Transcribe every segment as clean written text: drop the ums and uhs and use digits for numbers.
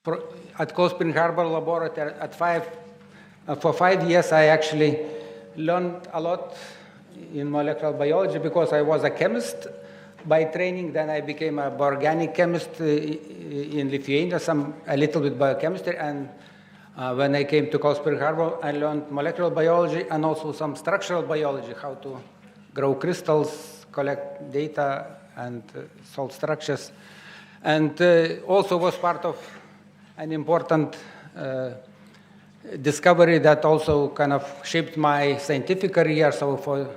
at Cold Spring Harbor Laboratory for 5 years. I actually learned a lot in molecular biology because I was a chemist by training. Then I became an organic chemist in Lithuania, a little bit biochemistry. And when I came to Cold Spring Harbor, I learned molecular biology and also some structural biology, how to grow crystals, collect data, and solve structures. And also was part of an important discovery that also kind of shaped my scientific career. So for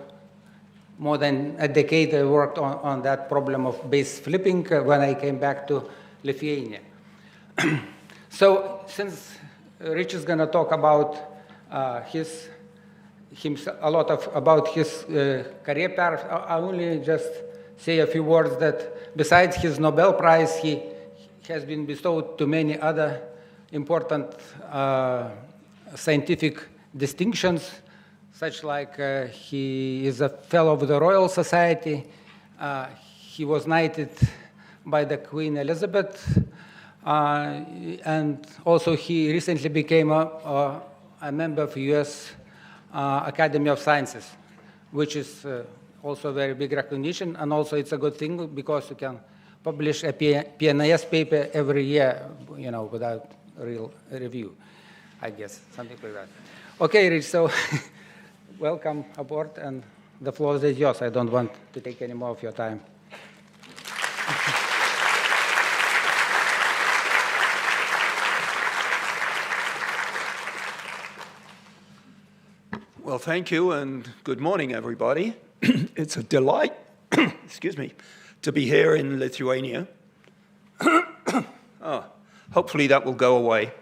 more than a decade, I worked on that problem of base flipping when I came back to Lithuania. So since Rich is going to talk about about his career path, I only just say a few words that besides his Nobel Prize, he has been bestowed to many other important scientific distinctions, such like he is a fellow of the Royal Society. He was knighted by the Queen Elizabeth, and also he recently became a member of US Academy of Sciences, which is also a very big recognition, and also it's a good thing because you can publish a PNAS paper every year, without real review, I guess, something like that. Okay, Rich, so welcome aboard, and the floor is yours. I don't want to take any more of your time. Well, thank you, and good morning, everybody. It's a delight, excuse me, to be here in Lithuania. Hopefully that will go away.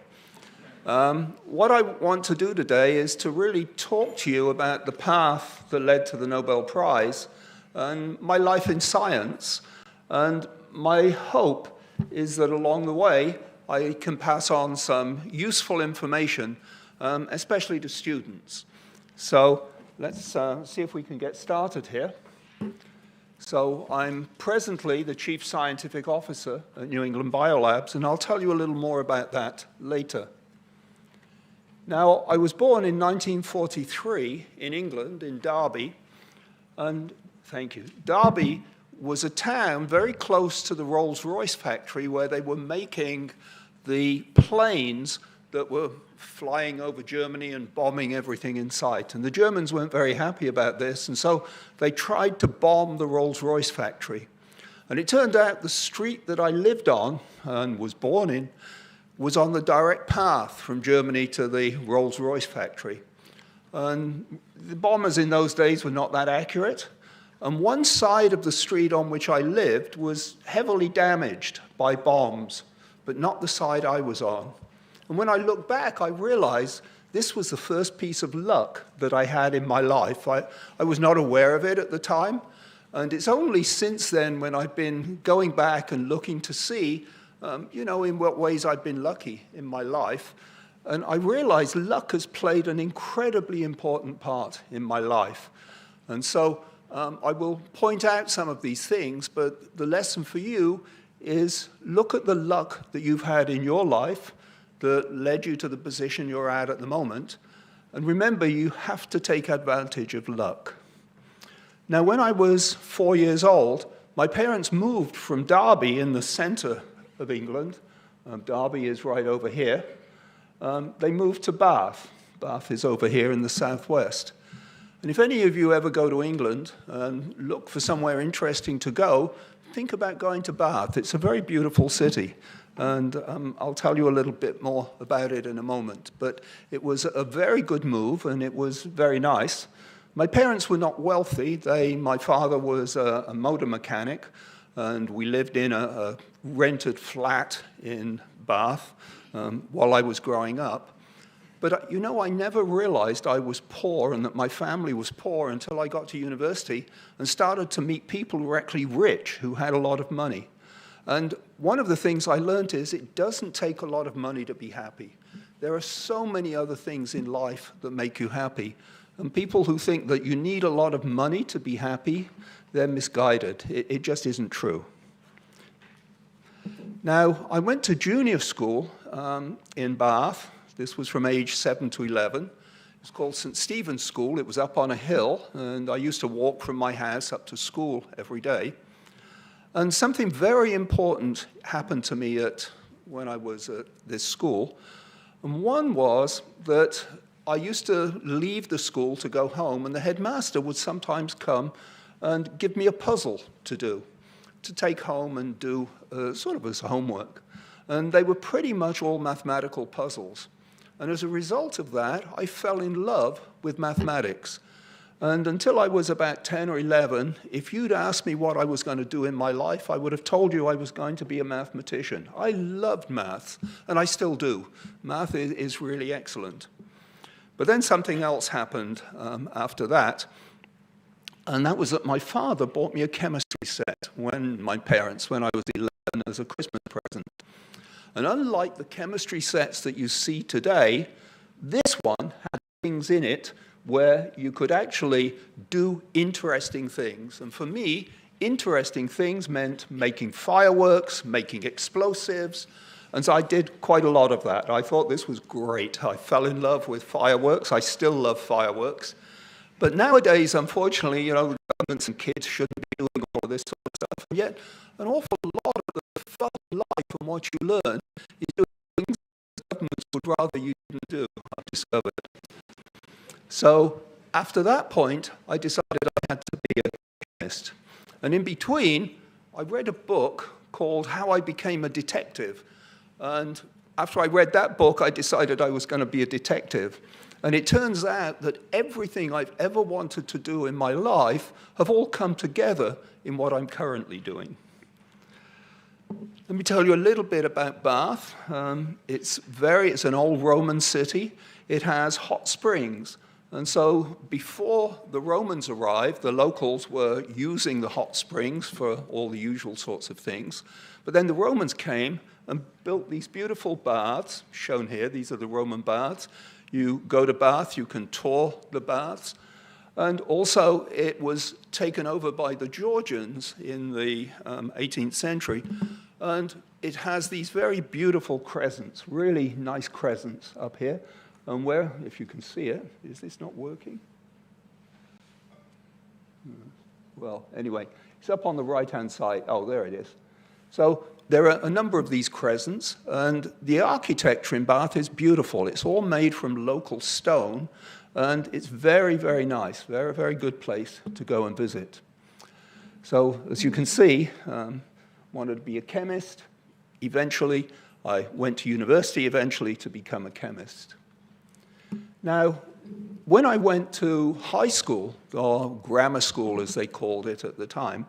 What I want to do today is to really talk to you about the path that led to the Nobel Prize and my life in science. And my hope is that along the way, I can pass on some useful information, especially to students. So let's see if we can get started here. So I'm presently the Chief Scientific Officer at New England Biolabs, and I'll tell you a little more about that later. Now, I was born in 1943 in England, in Derby, and thank you. Derby was a town very close to the Rolls-Royce factory where they were making the planes that were flying over Germany and bombing everything in sight. And the Germans weren't very happy about this, and so they tried to bomb the Rolls-Royce factory. And it turned out the street that I lived on and was born in was on the direct path from Germany to the Rolls-Royce factory. And the bombers in those days were not that accurate. And one side of the street on which I lived was heavily damaged by bombs, but not the side I was on. And when I look back, I realized this was the first piece of luck that I had in my life. I was not aware of it at the time. And it's only since then when I've been going back and looking to see, in what ways I've been lucky in my life. And I realized luck has played an incredibly important part in my life. And so I will point out some of these things, but the lesson for you is look at the luck that you've had in your life that led you to the position you're at the moment. And remember, you have to take advantage of luck. Now, when I was 4 years old, my parents moved from Derby in the center of England. Derby is right over here. They moved to Bath. Bath is over here in the southwest. And if any of you ever go to England and look for somewhere interesting to go, think about going to Bath. It's a very beautiful city. And I'll tell you a little bit more about it in a moment. But it was a very good move, and it was very nice. My parents were not wealthy. My father was a motor mechanic, and we lived in a rented flat in Bath while I was growing up. But I never realized I was poor and that my family was poor until I got to university and started to meet people who were actually rich, who had a lot of money. And one of the things I learned is it doesn't take a lot of money to be happy. There are so many other things in life that make you happy. And people who think that you need a lot of money to be happy, they're misguided. It just isn't true. Now, I went to junior school in Bath. This was from age 7 to 11. It was called St. Stephen's School. It was up on a hill, and I used to walk from my house up to school every day. And something very important happened to me when I was at this school. And one was that I used to leave the school to go home, and the headmaster would sometimes come and give me a puzzle to do, to take home and do sort of as homework. And they were pretty much all mathematical puzzles. And as a result of that, I fell in love with mathematics. And until I was about 10 or 11, if you'd asked me what I was going to do in my life, I would have told you I was going to be a mathematician. I loved maths, and I still do. Math is really excellent. But then something else happened after that, and that was that my father bought me a chemistry set when I was 11 as a Christmas present. And unlike the chemistry sets that you see today, this one had things in it where you could actually do interesting things. And for me, interesting things meant making fireworks, making explosives. And so I did quite a lot of that. I thought this was great. I fell in love with fireworks. I still love fireworks. But nowadays, unfortunately, the governments and kids shouldn't be doing all of this sort of stuff. And yet, an awful lot of the fun in life and what you learn is doing things the governments would rather you didn't do, I've discovered. So after that point, I decided I had to be a chemist. And in between, I read a book called How I Became a Detective. And after I read that book, I decided I was going to be a detective. And it turns out that everything I've ever wanted to do in my life have all come together in what I'm currently doing. Let me tell you a little bit about Bath. It's an old Roman city. It has hot springs. And so before the Romans arrived, the locals were using the hot springs for all the usual sorts of things. But then the Romans came and built these beautiful baths, shown here. These are the Roman baths. You go to Bath, you can tour the baths. And also, it was taken over by the Georgians in the 18th century. And it has these very beautiful crescents, really nice crescents up here. And where, if you can see it, is this not working? Well, anyway, it's up on the right-hand side. Oh, there it is. So there are a number of these crescents, and the architecture in Bath is beautiful. It's all made from local stone, and it's very, very nice, very, very good place to go and visit. So as you can see, wanted to be a chemist. Eventually, I went to university eventually to become a chemist. Now, when I went to high school, or grammar school as they called it at the time,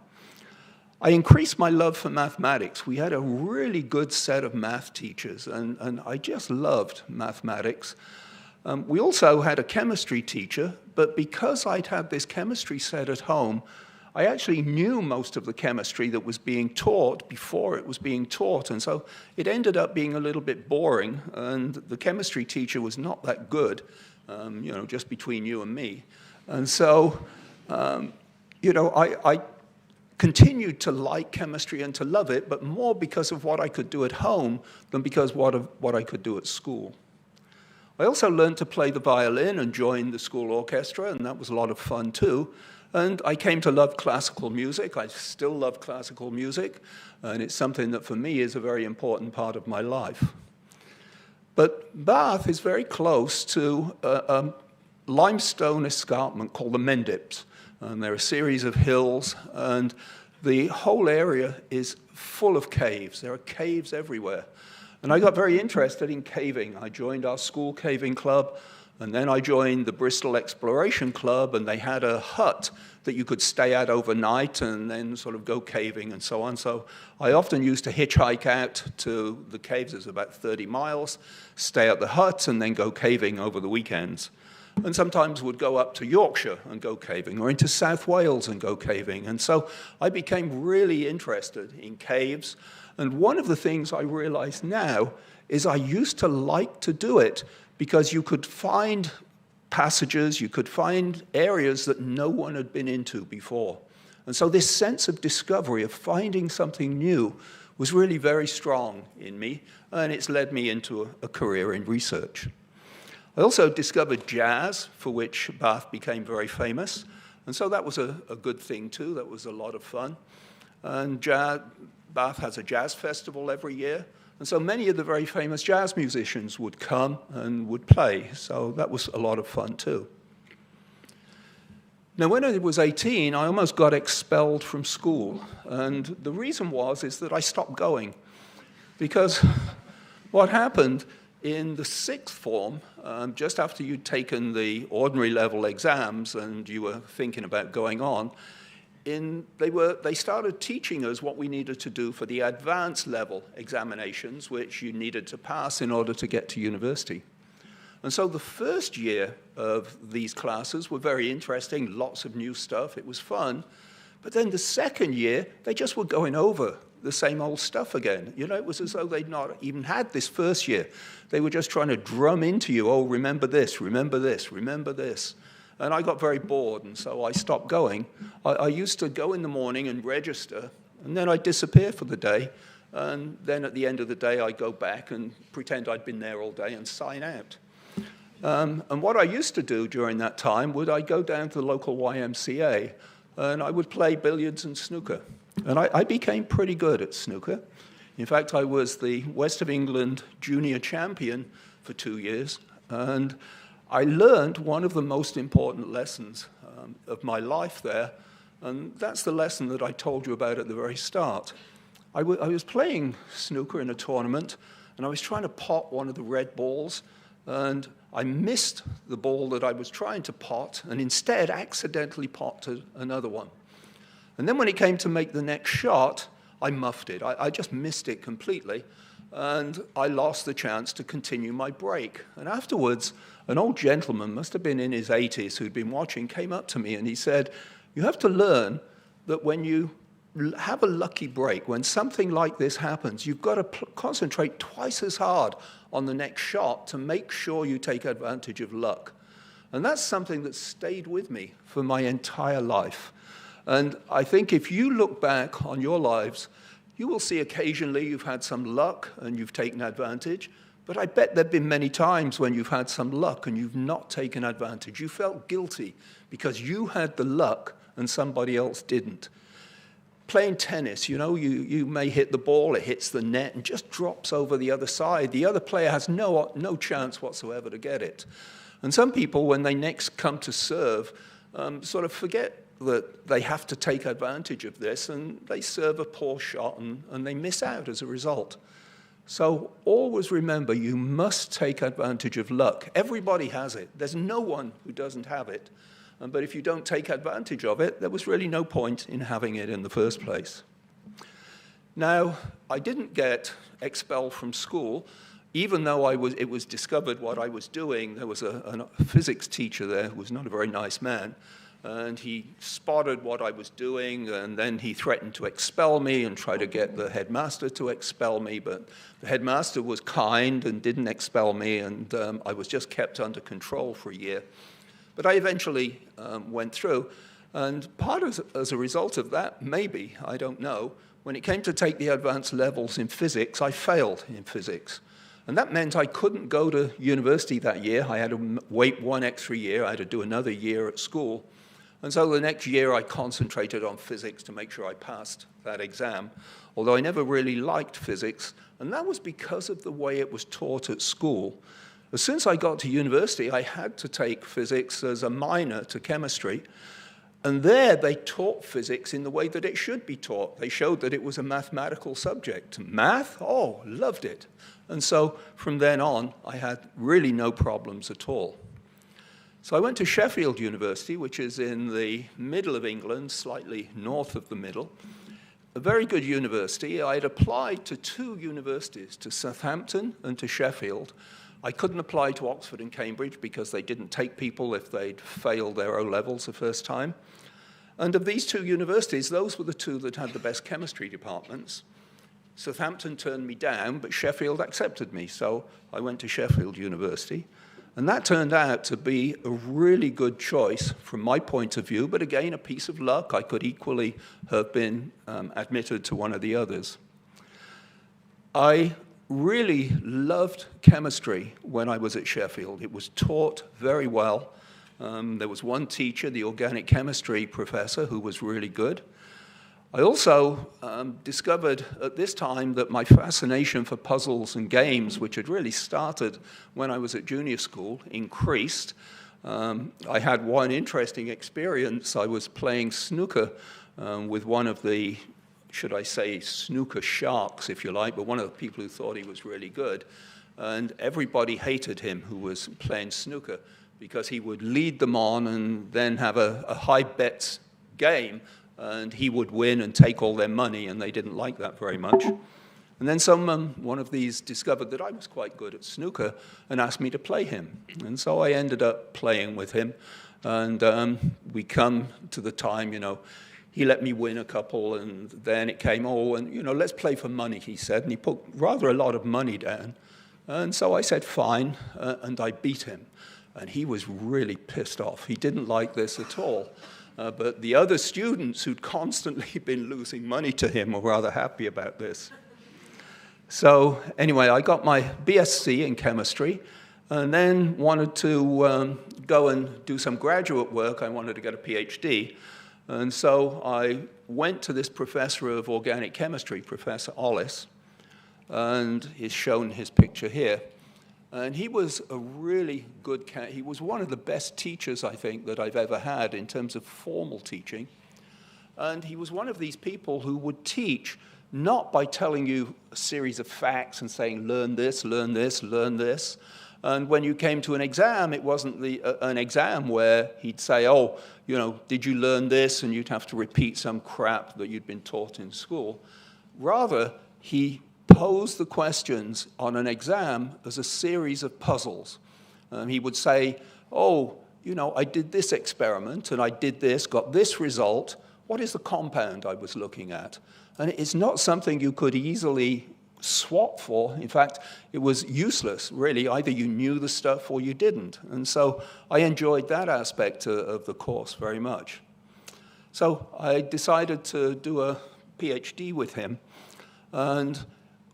I increased my love for mathematics. We had a really good set of math teachers, and I just loved mathematics. We also had a chemistry teacher, but because I'd had this chemistry set at home, I actually knew most of the chemistry that was being taught before it was being taught, and so it ended up being a little bit boring, and the chemistry teacher was not that good, just between you and me. And so, I continued to like chemistry and to love it, but more because of what I could do at home than because of what I could do at school. I also learned to play the violin and joined the school orchestra, and that was a lot of fun too. And I came to love classical music. I still love classical music, and it's something that for me is a very important part of my life. But Bath is very close to a limestone escarpment called the Mendips. And there are a series of hills, and the whole area is full of caves. There are caves everywhere. And I got very interested in caving. I joined our school caving club, and then I joined the Bristol Exploration Club, and they had a hut that you could stay at overnight and then sort of go caving and so on. So I often used to hitchhike out to the caves. It's about 30 miles, stay at the hut, and then go caving over the weekends. And sometimes would go up to Yorkshire and go caving, or into South Wales and go caving. And so I became really interested in caves. And one of the things I realize now is I used to like to do it because you could find passages, you could find areas that no one had been into before. And so this sense of discovery, of finding something new, was really very strong in me, and it's led me into a career in research. I also discovered jazz, for which Bath became very famous, and so that was a good thing too. That was a lot of fun. And Bath has a jazz festival every year, and so many of the very famous jazz musicians would come and would play, so that was a lot of fun too. Now, when I was 18, I almost got expelled from school, and the reason is that I stopped going, because what happened in the sixth form, just after you'd taken the ordinary level exams and you were thinking about going on, they started teaching us what we needed to do for the advanced level examinations, which you needed to pass in order to get to university. And so the first year of these classes were very interesting, lots of new stuff, it was fun. But then the second year, they just were going over the same old stuff again. You know, it was as though they'd not even had this first year. They were just trying to drum into you, oh, remember this, remember this, remember this. And I got very bored, and so I stopped going. I used to go in the morning and register, and then I'd disappear for the day. And then at the end of the day, I'd go back and pretend I'd been there all day and sign out. And what I used to do during that time I'd go down to the local YMCA, and I would play billiards and snooker. And I became pretty good at snooker. In fact, I was the West of England junior champion for 2 years, and I learned one of the most important lessons of my life there, and that's the lesson that I told you about at the very start. I was playing snooker in a tournament, and I was trying to pot one of the red balls, and I missed the ball that I was trying to pot, and instead accidentally potted another one. And then when it came to make the next shot, I muffed it. I just missed it completely, and I lost the chance to continue my break. And afterwards, an old gentleman, must have been in his 80s, who'd been watching, came up to me and he said, you have to learn that when you have a lucky break, when something like this happens, you've got to concentrate twice as hard on the next shot to make sure you take advantage of luck. And that's something that stayed with me for my entire life. And I think if you look back on your lives, you will see occasionally you've had some luck and you've taken advantage, but I bet there have been many times when you've had some luck and you've not taken advantage. You felt guilty because you had the luck and somebody else didn't. Playing tennis, you know, you may hit the ball, it hits the net and just drops over the other side. The other player has no chance whatsoever to get it. And some people, when they next come to serve, sort of forget that they have to take advantage of this, and they serve a poor shot and they miss out as a result. So always remember, you must take advantage of luck. Everybody has it. There's no one who doesn't have it. But if you don't take advantage of it, there was really no point in having it in the first place. Now, I didn't get expelled from school, even though it was discovered what I was doing. There was a physics teacher there who was not a very nice man, and he spotted what I was doing, and then he threatened to expel me and try to get the headmaster to expel me, but the headmaster was kind and didn't expel me, and I was just kept under control for a year. But I eventually went through, and as a result of that, maybe, I don't know, when it came to take the advanced levels in physics, I failed in physics. And that meant I couldn't go to university that year. I had to wait 1 extra year. I had to do another year at school. And so the next year, I concentrated on physics to make sure I passed that exam, although I never really liked physics, and that was because of the way it was taught at school. As soon as I got to university, I had to take physics as a minor to chemistry, and there they taught physics in the way that it should be taught. They showed that it was a mathematical subject. Math? Oh, loved it. And so from then on, I had really no problems at all. So I went to Sheffield University, which is in the middle of England, slightly north of the middle. A very good university. I had applied to 2 universities, to Southampton and to Sheffield. I couldn't apply to Oxford and Cambridge because they didn't take people if they'd failed their O-levels the first time. And of these 2 universities, those were the 2 that had the best chemistry departments. Southampton turned me down, but Sheffield accepted me, so I went to Sheffield University. And that turned out to be a really good choice from my point of view, but again, a piece of luck. I could equally have been admitted to one of the others. I really loved chemistry when I was at Sheffield. It was taught very well. There was one teacher, the organic chemistry professor, who was really good. I also discovered at this time that my fascination for puzzles and games, which had really started when I was at junior school, increased. I had one interesting experience. I was playing snooker with one of the, should I say, snooker sharks, if you like, but one of the people who thought he was really good. And everybody hated him who was playing snooker because he would lead them on and then have a high bets game, and he would win and take all their money, and they didn't like that very much. And then one of these discovered that I was quite good at snooker and asked me to play him. And so I ended up playing with him, and we come to the time, he let me win a couple, and then it came, let's play for money, he said, and he put rather a lot of money down. And so I said, fine, and I beat him. And he was really pissed off. He didn't like this at all. But the other students who'd constantly been losing money to him were rather happy about this. So anyway, I got my BSc in chemistry and then wanted to go and do some graduate work. I wanted to get a PhD. And so I went to this professor of organic chemistry, Professor Ollis, and he's shown his picture here. And he was a really good, he was one of the best teachers, I think, that I've ever had in terms of formal teaching. And he was one of these people who would teach not by telling you a series of facts and saying, learn this, learn this, learn this. And when you came to an exam, it wasn't an exam where he'd say, did you learn this? And you'd have to repeat some crap that you'd been taught in school. Rather, he posed the questions on an exam as a series of puzzles. He would say, I did this experiment, and I did this, got this result. What is the compound I was looking at? And it's not something you could easily swap for. In fact, it was useless, really. Either you knew the stuff or you didn't. And so I enjoyed that aspect of the course very much. So I decided to do a PhD with him. And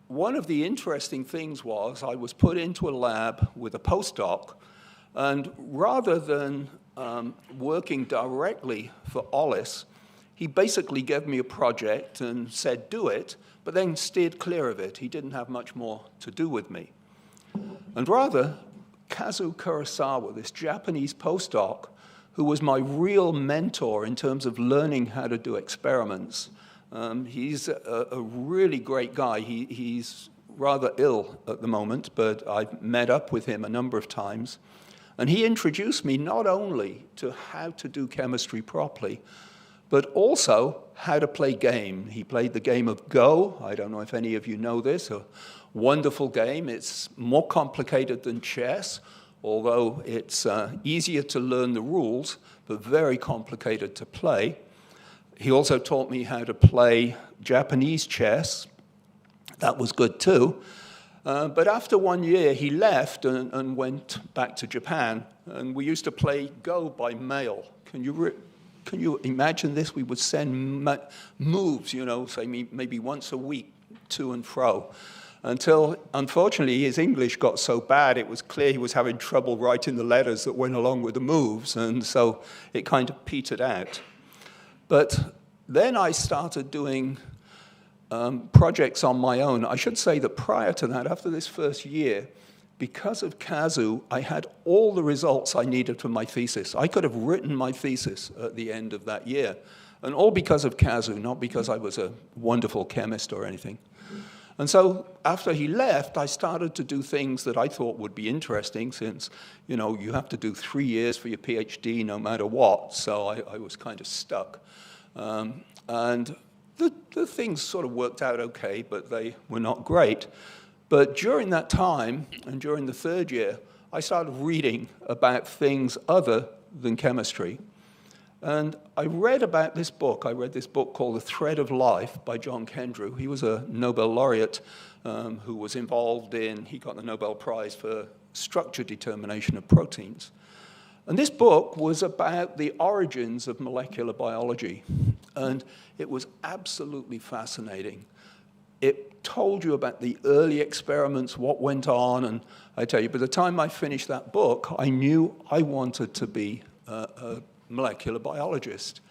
one of the interesting things was I was put into a lab with a postdoc, and rather than working directly for Ollis, he basically gave me a project and said, do it, but then steered clear of it. He didn't have much more to do with me. And rather, Kazu Kurosawa, this Japanese postdoc, who was my real mentor in terms of learning how to do experiments, he's a really great guy. He's rather ill at the moment, but I've met up with him a number of times. And he introduced me not only to how to do chemistry properly, but also how to play game. He played the game of Go. I don't know if any of you know this, a wonderful game. It's more complicated than chess, although it's easier to learn the rules, but very complicated to play. He also taught me how to play Japanese chess. That was good too. But after 1 year, he left and went back to Japan. And we used to play Go by mail. Can you imagine this? We would send moves, say maybe once a week, to and fro. Until, unfortunately, his English got so bad, it was clear he was having trouble writing the letters that went along with the moves. And so it kind of petered out. But then I started doing projects on my own. I should say that prior to that, after this first year, because of Kazu, I had all the results I needed for my thesis. I could have written my thesis at the end of that year. And all because of Kazu, not because I was a wonderful chemist or anything. And so after he left, I started to do things that I thought would be interesting since, you have to do 3 years for your PhD no matter what. So I was kind of stuck. And the things sort of worked out okay, but they were not great. But during that time, and during the third year, I started reading about things other than chemistry. And I read about this book. I read this book called The Thread of Life by John'o Kendrew. He was a Nobel Laureate who was involved he got the Nobel Prize for structure determination of proteins. And this book was about the origins of molecular biology. And it was absolutely fascinating. it told you about the early experiments, what went on, and I tell you, by the time I finished that book, I knew I wanted to be a molecular biologist.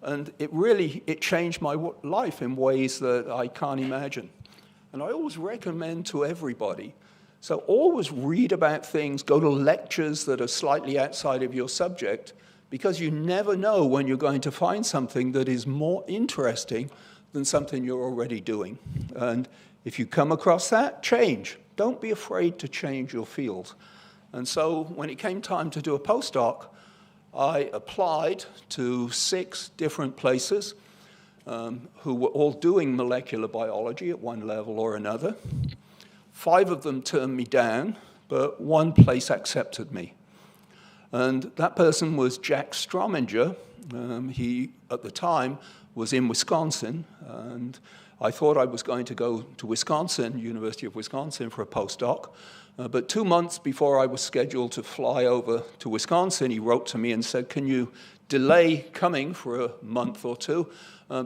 And it changed my life in ways that I can't imagine. And I always recommend to everybody, so always read about things, go to lectures that are slightly outside of your subject, because you never know when you're going to find something that is more interesting than something you're already doing. And if you come across that, change. Don't be afraid to change your field. And so when it came time to do a postdoc, I applied to 6 different places who were all doing molecular biology at one level or another. 5 of them turned me down, but 1 place accepted me. And that person was Jack Strominger. He, at the time, was in Wisconsin, and I thought I was going to go to Wisconsin, University of Wisconsin, for a postdoc. But 2 months before I was scheduled to fly over to Wisconsin, he wrote to me and said, "Can you delay coming for a month or 2?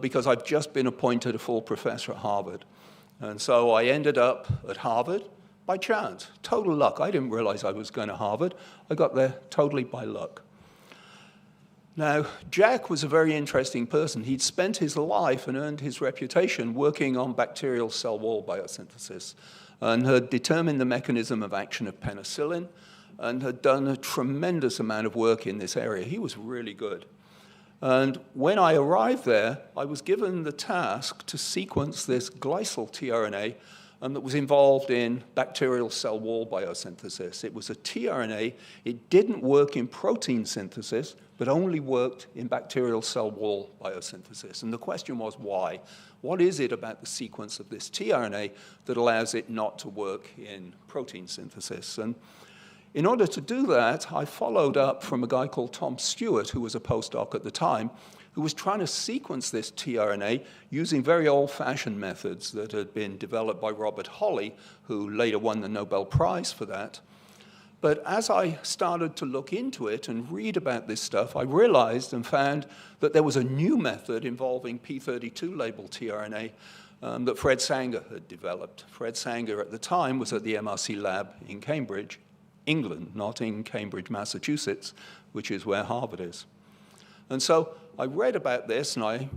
Because I've just been appointed a full professor at Harvard." And so I ended up at Harvard by chance, total luck. I didn't realize I was going to Harvard. I got there totally by luck. Now, Jack was a very interesting person. He'd spent his life and earned his reputation working on bacterial cell wall biosynthesis, and had determined the mechanism of action of penicillin, and had done a tremendous amount of work in this area. He was really good. And when I arrived there, I was given the task to sequence this glycyl tRNA that was involved in bacterial cell wall biosynthesis. It was a tRNA. It didn't work in protein synthesis, but only worked in bacterial cell wall biosynthesis. And the question was, why? What is it about the sequence of this tRNA that allows it not to work in protein synthesis? And in order to do that, I followed up from a guy called Tom Stewart, who was a postdoc at the time, who was trying to sequence this tRNA using very old-fashioned methods that had been developed by Robert Holley, who later won the Nobel Prize for that. But as I started to look into it and read about this stuff, I realized and found that there was a new method involving p32 labeled tRNA that Fred Sanger had developed. Fred Sanger at the time was at the MRC lab in Cambridge, England, not in Cambridge, Massachusetts, which is where Harvard is. And so I read about this, and I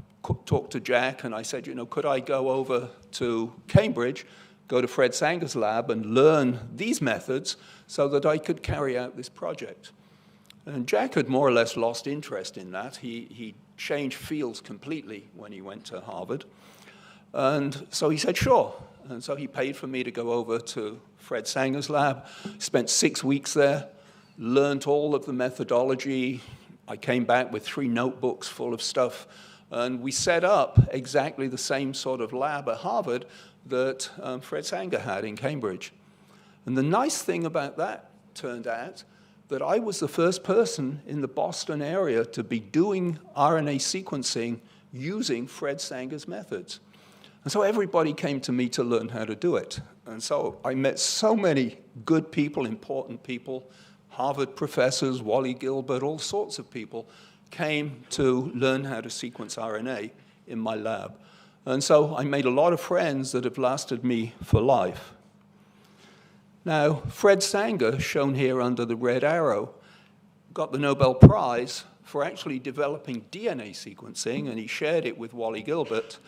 talked to Jack, and I said, you know, could I go over to Cambridge, go to Fred Sanger's lab, and learn these methods so that I could carry out this project? And Jack had more or less lost interest in that. He changed fields completely when he went to Harvard. And so he said, sure. And so he paid for me to go over to Fred Sanger's lab, spent 6 weeks there, learned all of the methodology. I came back with 3 notebooks full of stuff, and we set up exactly the same sort of lab at Harvard that Fred Sanger had in Cambridge. And the nice thing about that turned out that I was the first person in the Boston area to be doing RNA sequencing using Fred Sanger's methods. And so everybody came to me to learn how to do it. And so I met so many good people, important people, Harvard professors, Wally Gilbert, all sorts of people came to learn how to sequence RNA in my lab. And so I made a lot of friends that have lasted me for life. Now, Fred Sanger, shown here under the red arrow, got the Nobel Prize for actually developing DNA sequencing, and he shared it with Wally Gilbert,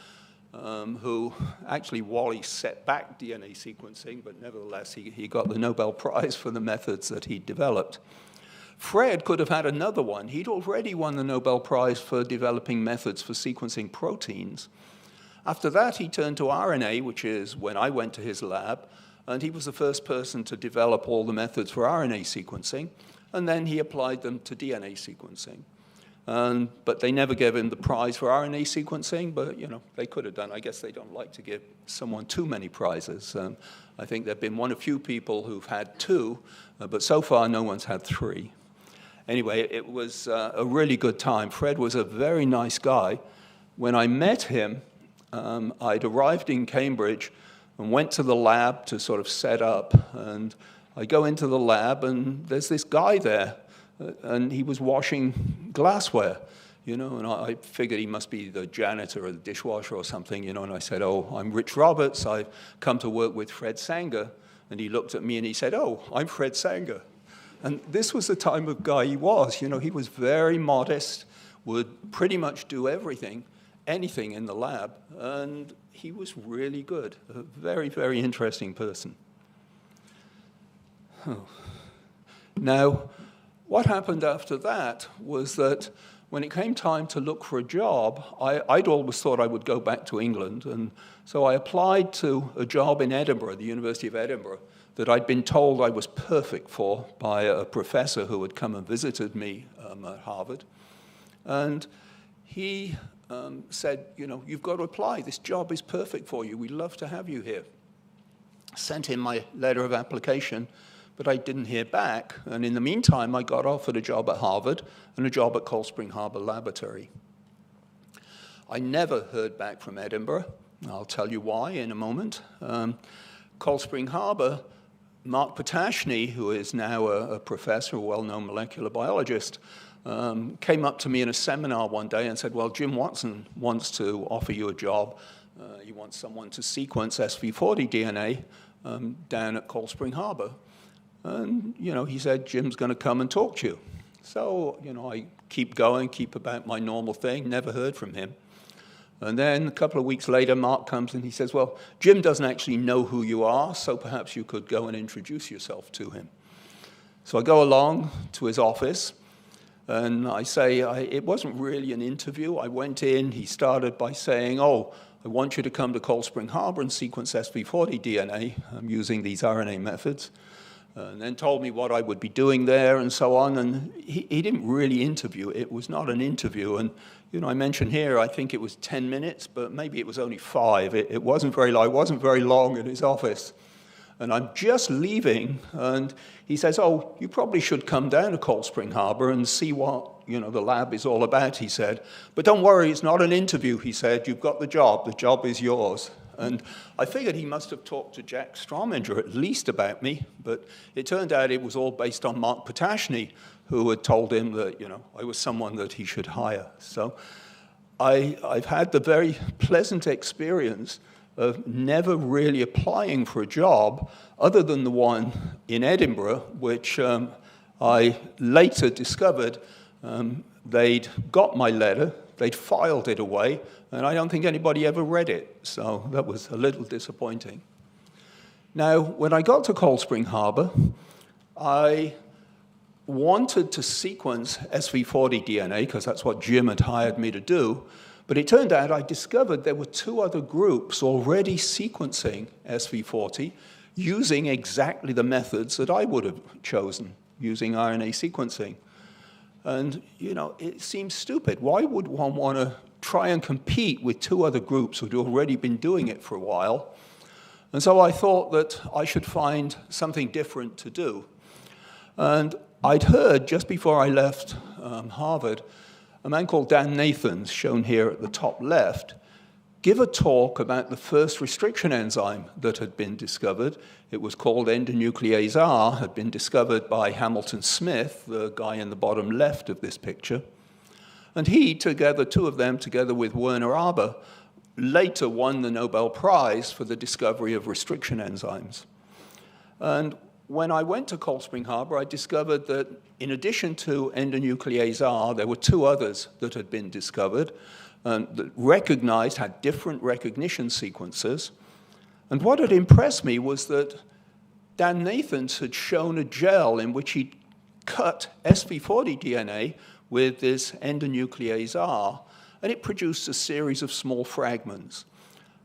who actually Wally set back DNA sequencing, but nevertheless he got the Nobel Prize for the methods that he developed. Fred could have had another one. He'd already won the Nobel Prize for developing methods for sequencing proteins. After that, he turned to RNA, which is when I went to his lab, and he was the first person to develop all the methods for RNA sequencing, and then he applied them to DNA sequencing. But they never gave him the prize for RNA sequencing, but you know, they could have done. I guess they don't like to give someone too many prizes. I think there have been one or few people who've had 2, but so far no one's had 3. Anyway, it was a really good time. Fred was a very nice guy. When I met him, I'd arrived in Cambridge and went to the lab to sort of set up. And I go into the lab, and there's this guy there, and he was washing glassware you know, and I figured he must be the janitor or the dishwasher or something, you know, and I said, oh, I'm Rich Roberts, I've come to work with Fred Sanger. And he looked at me and he said, oh, I'm Fred Sanger. And this was the type of guy he was, you know, he was very modest, would pretty much do everything, anything in the lab, and he was really good, a very, very interesting person. Oh. Now, what happened after that was that when it came time to look for a job, I'd always thought I would go back to England, and so I applied to a job in Edinburgh, the University of Edinburgh, that I'd been told I was perfect for by a professor who had come and visited me at Harvard. And he said, you know, you've got to apply. This job is perfect for you. We'd love to have you here. Sent him my letter of application, but I didn't hear back. And in the meantime, I got offered a job at Harvard and a job at Cold Spring Harbor Laboratory. I never heard back from Edinburgh. I'll tell you why in a moment. Cold Spring Harbor, Mark Potashny, who is now a professor, a well-known molecular biologist, came up to me in a seminar one day and said, well, Jim Watson wants to offer you a job. He wants someone to sequence SV40 DNA down at Cold Spring Harbor. And, you know, he said, Jim's going to come and talk to you. So, you know, I keep going, keep about my normal thing, never heard from him. And then a couple of weeks later, Mark comes and he says, well, Jim doesn't actually know who you are, so perhaps you could go and introduce yourself to him. So I go along to his office, and I say, it wasn't really an interview. I went in, he started by saying, oh, I want you to come to Cold Spring Harbor and sequence SV40 DNA. I'm using these RNA methods. And then told me what I would be doing there and so on. And he didn't really interview. It was not an interview. And, you know, I mentioned here, I think it was 10 minutes, but maybe it was only 5. It wasn't very long. I wasn't very long in his office. And I'm just leaving, and he says, oh, you probably should come down to Cold Spring Harbor and see what, you know, the lab is all about, he said. But don't worry, it's not an interview, he said. You've got the job. The job is yours. And I figured he must have talked to Jack Strominger at least about me, but it turned out it was all based on Mark Potashny, who had told him that, you know, I was someone that he should hire. So I've had the very pleasant experience of never really applying for a job other than the one in Edinburgh, which I later discovered they'd got my letter, they'd filed it away, and I don't think anybody ever read it, so that was a little disappointing. Now, when I got to Cold Spring Harbor, I wanted to sequence SV40 DNA, because that's what Jim had hired me to do, but it turned out I discovered there were 2 other groups already sequencing SV40 using exactly the methods that I would have chosen, using RNA sequencing. And, you know, it seems stupid. Why would one want to try and compete with 2 other groups who'd already been doing it for a while? And so I thought that I should find something different to do. And I'd heard, just before I left Harvard, a man called Dan Nathans, shown here at the top left, give a talk about the first restriction enzyme that had been discovered. It was called endonuclease R, had been discovered by Hamilton Smith, the guy in the bottom left of this picture. And he, together, 2 of them, together with Werner Aber, later won the Nobel Prize for the discovery of restriction enzymes. And when I went to Cold Spring Harbor, I discovered that in addition to endonuclease R, there were 2 others that had been discovered and that recognized, had different recognition sequences. And what had impressed me was that Dan Nathans had shown a gel in which he cut SV40 DNA with this endonuclease R, and it produced a series of small fragments.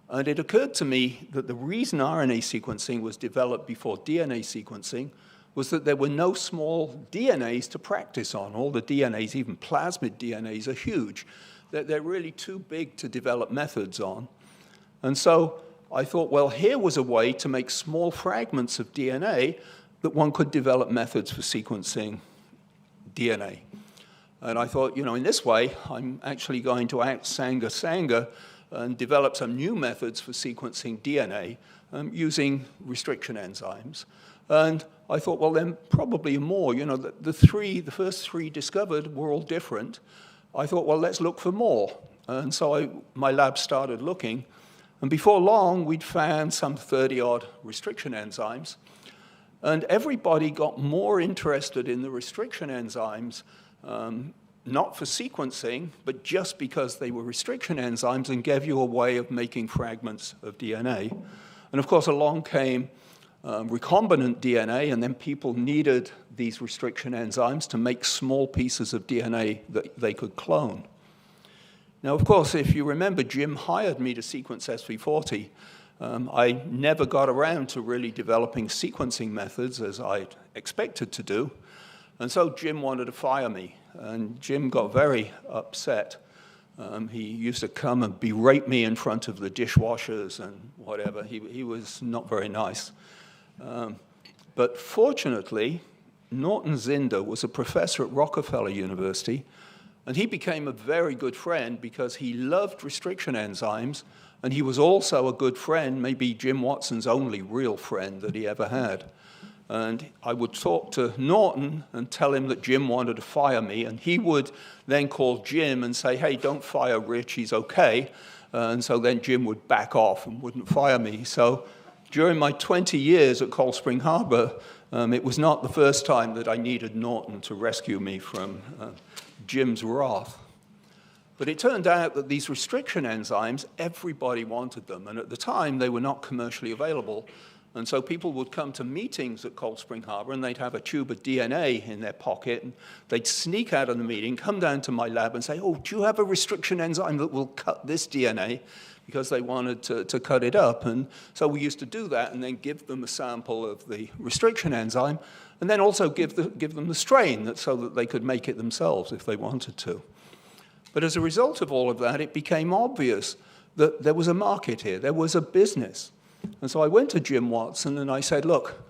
And it occurred to me that the reason RNA sequencing was developed before DNA sequencing was that there were no small DNAs to practice on. All the DNAs, even plasmid DNAs, are huge. They're really too big to develop methods on. And so I thought, well, here was a way to make small fragments of DNA that one could develop methods for sequencing DNA. And I thought, you know, in this way, I'm actually going to out Sanger and develop some new methods for sequencing DNA using restriction enzymes. And I thought, well, then probably more. You know, the first three discovered were all different. I thought, well, let's look for more. And so my lab started looking. And before long, we'd found some 30-odd restriction enzymes. And everybody got more interested in the restriction enzymes, not for sequencing, but just because they were restriction enzymes and gave you a way of making fragments of DNA. And of course, along came recombinant DNA, and then people needed these restriction enzymes to make small pieces of DNA that they could clone. Now, of course, if you remember, Jim hired me to sequence SV40. I never got around to really developing sequencing methods as I'd expected to do. And so Jim wanted to fire me. And Jim got very upset. He used to come and berate me in front of the dishwashers and whatever. He was not very nice. But fortunately, Norton Zinder was a professor at Rockefeller University, and he became a very good friend because he loved restriction enzymes, and he was also a good friend, maybe Jim Watson's only real friend that he ever had. And I would talk to Norton and tell him that Jim wanted to fire me, and he would then call Jim and say, hey, don't fire Rich, he's okay. And so then Jim would back off and wouldn't fire me. So during my 20 years at Cold Spring Harbor, it was not the first time that I needed Norton to rescue me from Jim's wrath. But it turned out that these restriction enzymes, everybody wanted them. And at the time, they were not commercially available. And so people would come to meetings at Cold Spring Harbor, and they'd have a tube of DNA in their pocket, and they'd sneak out of the meeting, come down to my lab and say, oh, do you have a restriction enzyme that will cut this DNA? Because they wanted to cut it up. And so we used to do that and then give them a sample of the restriction enzyme, and then also give them the strain so that they could make it themselves if they wanted to. But as a result of all of that, it became obvious that there was a market here, there was a business. And so I went to Jim Watson and I said, look,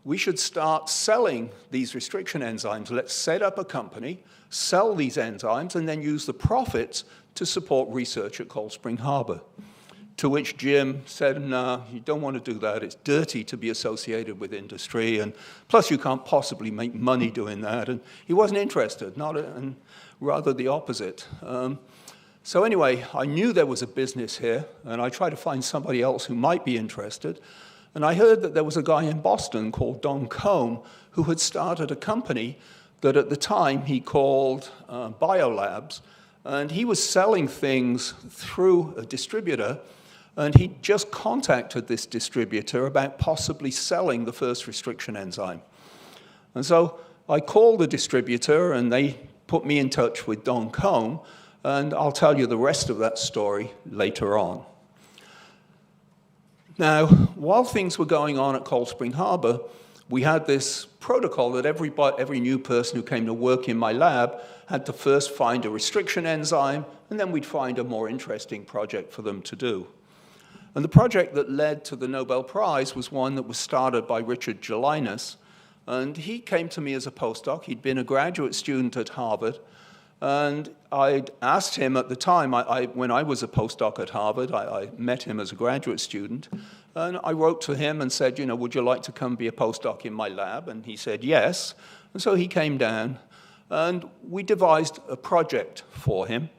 we should start selling these restriction enzymes. Let's set up a company, sell these enzymes, and then use the profits to support research at Cold Spring Harbor. To which Jim said, no, you don't want to do that. It's dirty to be associated with industry, and plus you can't possibly make money doing that. And he wasn't interested, and rather the opposite. So anyway, I knew there was a business here, and I tried to find somebody else who might be interested. And I heard that there was a guy in Boston called Don Combe who had started a company that at the time he called Biolabs, and he was selling things through a distributor, and he just contacted this distributor about possibly selling the first restriction enzyme. And so I called the distributor, and they put me in touch with Don Combe, and I'll tell you the rest of that story later on. Now, while things were going on at Cold Spring Harbor, we had this protocol that every new person who came to work in my lab had to first find a restriction enzyme, and then we'd find a more interesting project for them to do. And the project that led to the Nobel Prize was one that was started by Richard J. And he came to me as a postdoc. He'd been a graduate student at Harvard. And I'd asked him at the time, when I was a postdoc at Harvard, I met him as a graduate student. And I wrote to him and said, would you like to come be a postdoc in my lab? And he said yes. And so he came down. And we devised a project for him.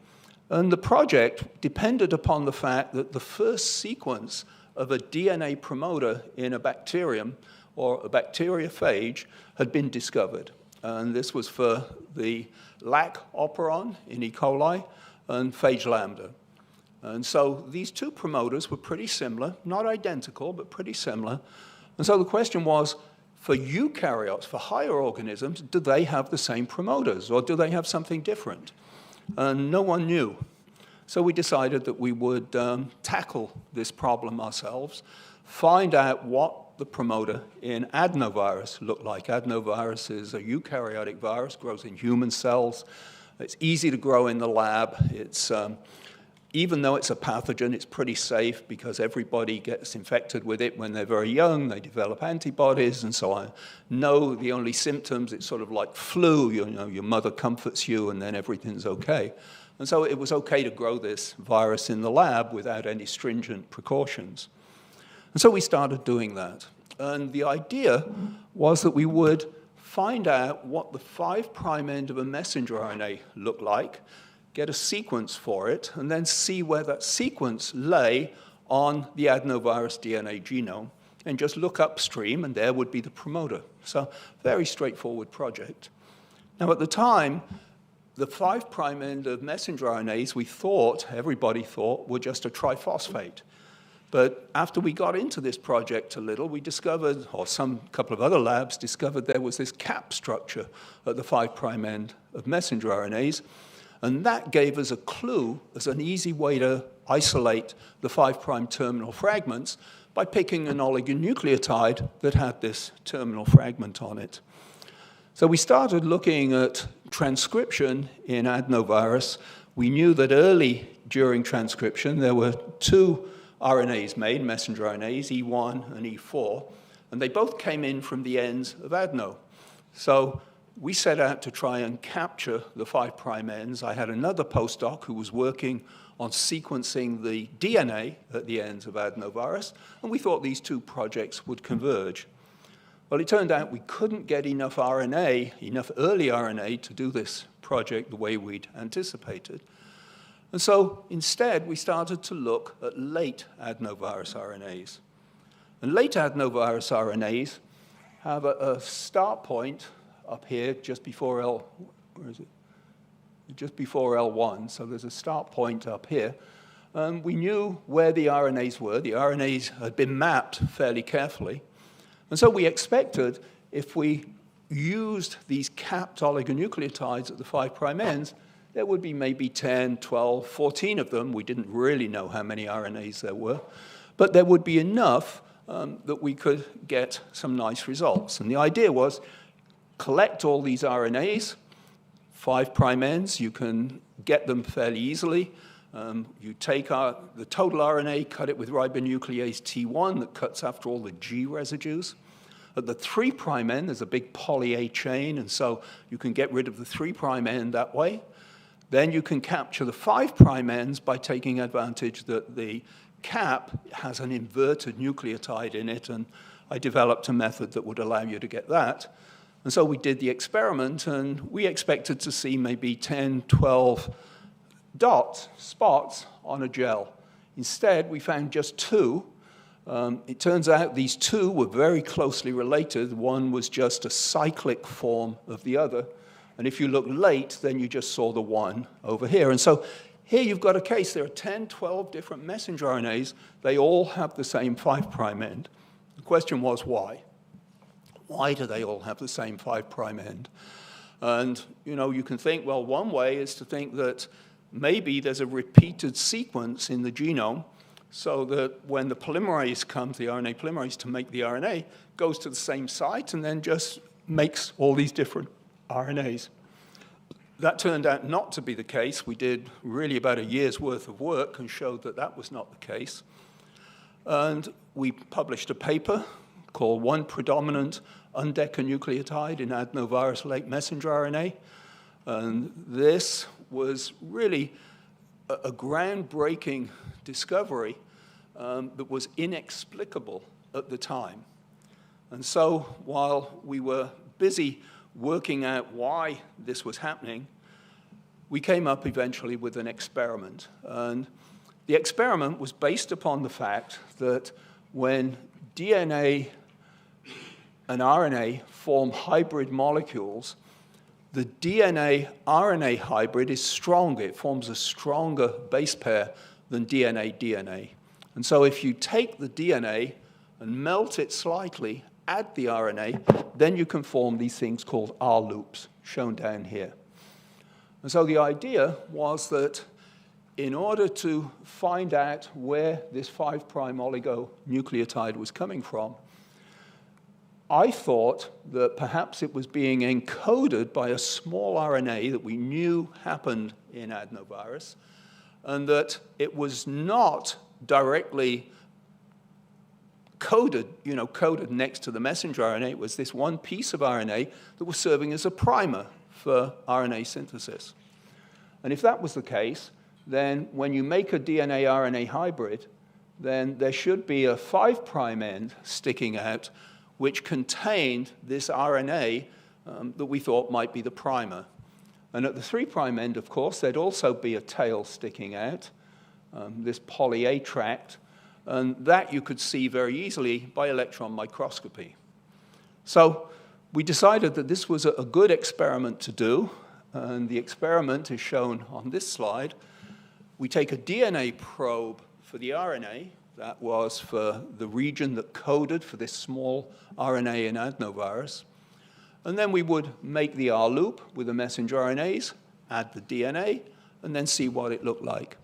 And the project depended upon the fact that the first sequence of a DNA promoter in a bacterium or a bacteriophage had been discovered. And this was for the lac operon in E. coli and phage lambda. And so these two promoters were pretty similar, not identical, but pretty similar. And so the question was, for eukaryotes, for higher organisms, do they have the same promoters, or do they have something different? And no one knew. So we decided that we would tackle this problem ourselves, find out what the promoter in adenovirus looked like. Adenovirus is a eukaryotic virus, grows in human cells. It's easy to grow in the lab. It's, even though it's a pathogen, it's pretty safe because everybody gets infected with it when they're very young. They develop antibodies and so on. No, the only symptoms, it's sort of like flu. Your mother comforts you and then everything's okay. And so it was okay to grow this virus in the lab without any stringent precautions. And so we started doing that. And the idea was that we would find out what the 5' end of a messenger RNA looked like, get a sequence for it, and then see where that sequence lay on the adenovirus DNA genome, and just look upstream, and there would be the promoter. So, very straightforward project. Now, at the time, the 5' end of messenger RNAs, everybody thought, were just a triphosphate. But after we got into this project a little, we discovered, or couple of other labs discovered, there was this cap structure at the 5' end of messenger RNAs, and that gave us a clue as an easy way to isolate the 5' terminal fragments by picking an oligonucleotide that had this terminal fragment on it. So we started looking at transcription in adenovirus. We knew that early during transcription there were 2 RNAs made, messenger RNAs, E1 and E4, and they both came in from the ends of adeno. So we set out to try and capture the 5' ends. I had another postdoc who was working on sequencing the DNA at the ends of adenovirus, and we thought these 2 projects would converge. Well, it turned out we couldn't get enough RNA, enough early RNA, to do this project the way we'd anticipated. And so instead, we started to look at late adenovirus RNAs. And late adenovirus RNAs have a start point up here just before just before L1, so there's a start point up here. We knew where the RNAs were. The RNAs had been mapped fairly carefully. And so we expected if we used these capped oligonucleotides at the 5' ends, there would be maybe 10, 12, 14 of them. We didn't really know how many RNAs there were. But there would be enough that we could get some nice results. And the idea was collect all these RNAs, 5' ends, you can get them fairly easily. You take the total RNA, cut it with ribonuclease T1 that cuts after all the G residues. At the 3' end, there's a big poly-A chain, and so you can get rid of the 3' end that way. Then you can capture the 5' ends by taking advantage that the cap has an inverted nucleotide in it, and I developed a method that would allow you to get that. And so we did the experiment, and we expected to see maybe 10, 12 spots on a gel. Instead, we found just 2. It turns out these 2 were very closely related. One was just a cyclic form of the other. And if you look late, then you just saw the 1 over here. And so here you've got a case. There are 10, 12 different messenger RNAs. They all have the same 5' end. The question was why? Why do they all have the same 5' end? And you can think, well, one way is to think that maybe there's a repeated sequence in the genome so that when the polymerase comes, the RNA polymerase to make the RNA, goes to the same site and then just makes all these different RNAs. That turned out not to be the case. We did really about a year's worth of work and showed that that was not the case. And we published a paper called One Predominant Undeconucleotide in Adenovirus Late Messenger RNA. And this was really a groundbreaking discovery that was inexplicable at the time. And so while we were busy working out why this was happening, we came up eventually with an experiment. And the experiment was based upon the fact that when DNA and RNA form hybrid molecules, the DNA-RNA hybrid is stronger. It forms a stronger base pair than DNA-DNA. And so if you take the DNA and melt it slightly, add the RNA, then you can form these things called R loops, shown down here. And so the idea was that in order to find out where this 5' oligonucleotide was coming from, I thought that perhaps it was being encoded by a small RNA that we knew happened in adenovirus, and that it was not directly coded next to the messenger RNA. It was this one piece of RNA that was serving as a primer for RNA synthesis. And if that was the case, then when you make a DNA-RNA hybrid, then there should be a 5' end sticking out which contained this RNA that we thought might be the primer. And at the 3' end, of course, there'd also be a tail sticking out, this poly-A tract, and that you could see very easily by electron microscopy. So we decided that this was a good experiment to do, and the experiment is shown on this slide. We take a DNA probe for the RNA, that was for the region that coded for this small RNA in adenovirus, and then we would make the R loop with the messenger RNAs, add the DNA, and then see what it looked like.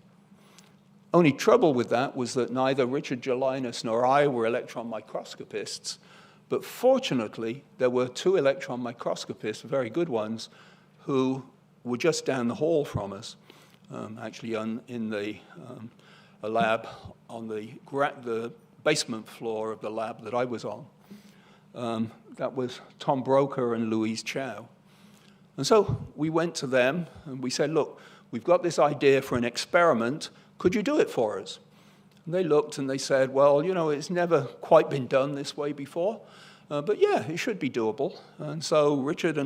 Only trouble with that was that neither Richard J. Linus nor I were electron microscopists, but fortunately, there were 2 electron microscopists, very good ones, who were just down the hall from us, actually in a lab on the basement floor of the lab that I was on. That was Tom Broker and Louise Chow. And so we went to them and we said, look, we've got this idea for an experiment. Could you do it for us? And they looked and they said, well, you know, it's never quite been done this way before, but yeah, it should be doable. And so Richard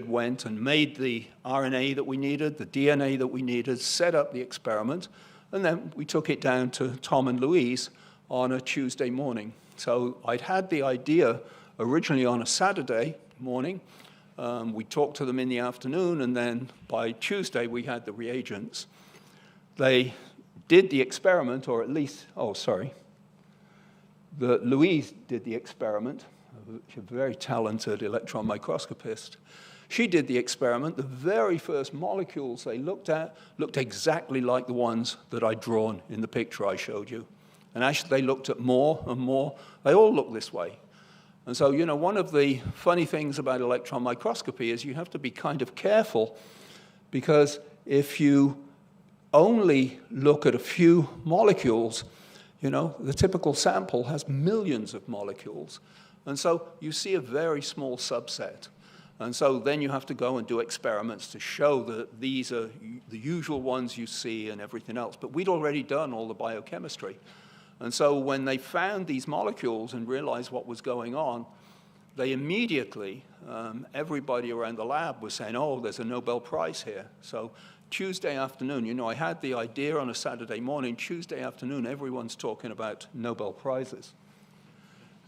went and made the RNA that we needed, the DNA that we needed, set up the experiment, and then we took it down to Tom and Louise on a Tuesday morning. So I'd had the idea originally on a Saturday morning. We talked to them in the afternoon, and then by Tuesday we had the reagents. They did the experiment, or at least, Louise did the experiment. She's a very talented electron microscopist. She did the experiment. The very first molecules they looked at looked exactly like the ones that I'd drawn in the picture I showed you. And actually, they looked at more and more. They all look this way. And so, you know, one of the funny things about electron microscopy is you have to be kind of careful, because if you only look at a few molecules, you know, the typical sample has millions of molecules. And so you see a very small subset. And so then you have to go and do experiments to show that these are the usual ones you see and everything else. But we'd already done all the biochemistry. And so when they found these molecules and realized what was going on, they immediately, everybody around the lab was saying, oh, there's a Nobel Prize here. So Tuesday afternoon, you know, I had the idea on a Saturday morning. Tuesday afternoon, everyone's talking about Nobel Prizes.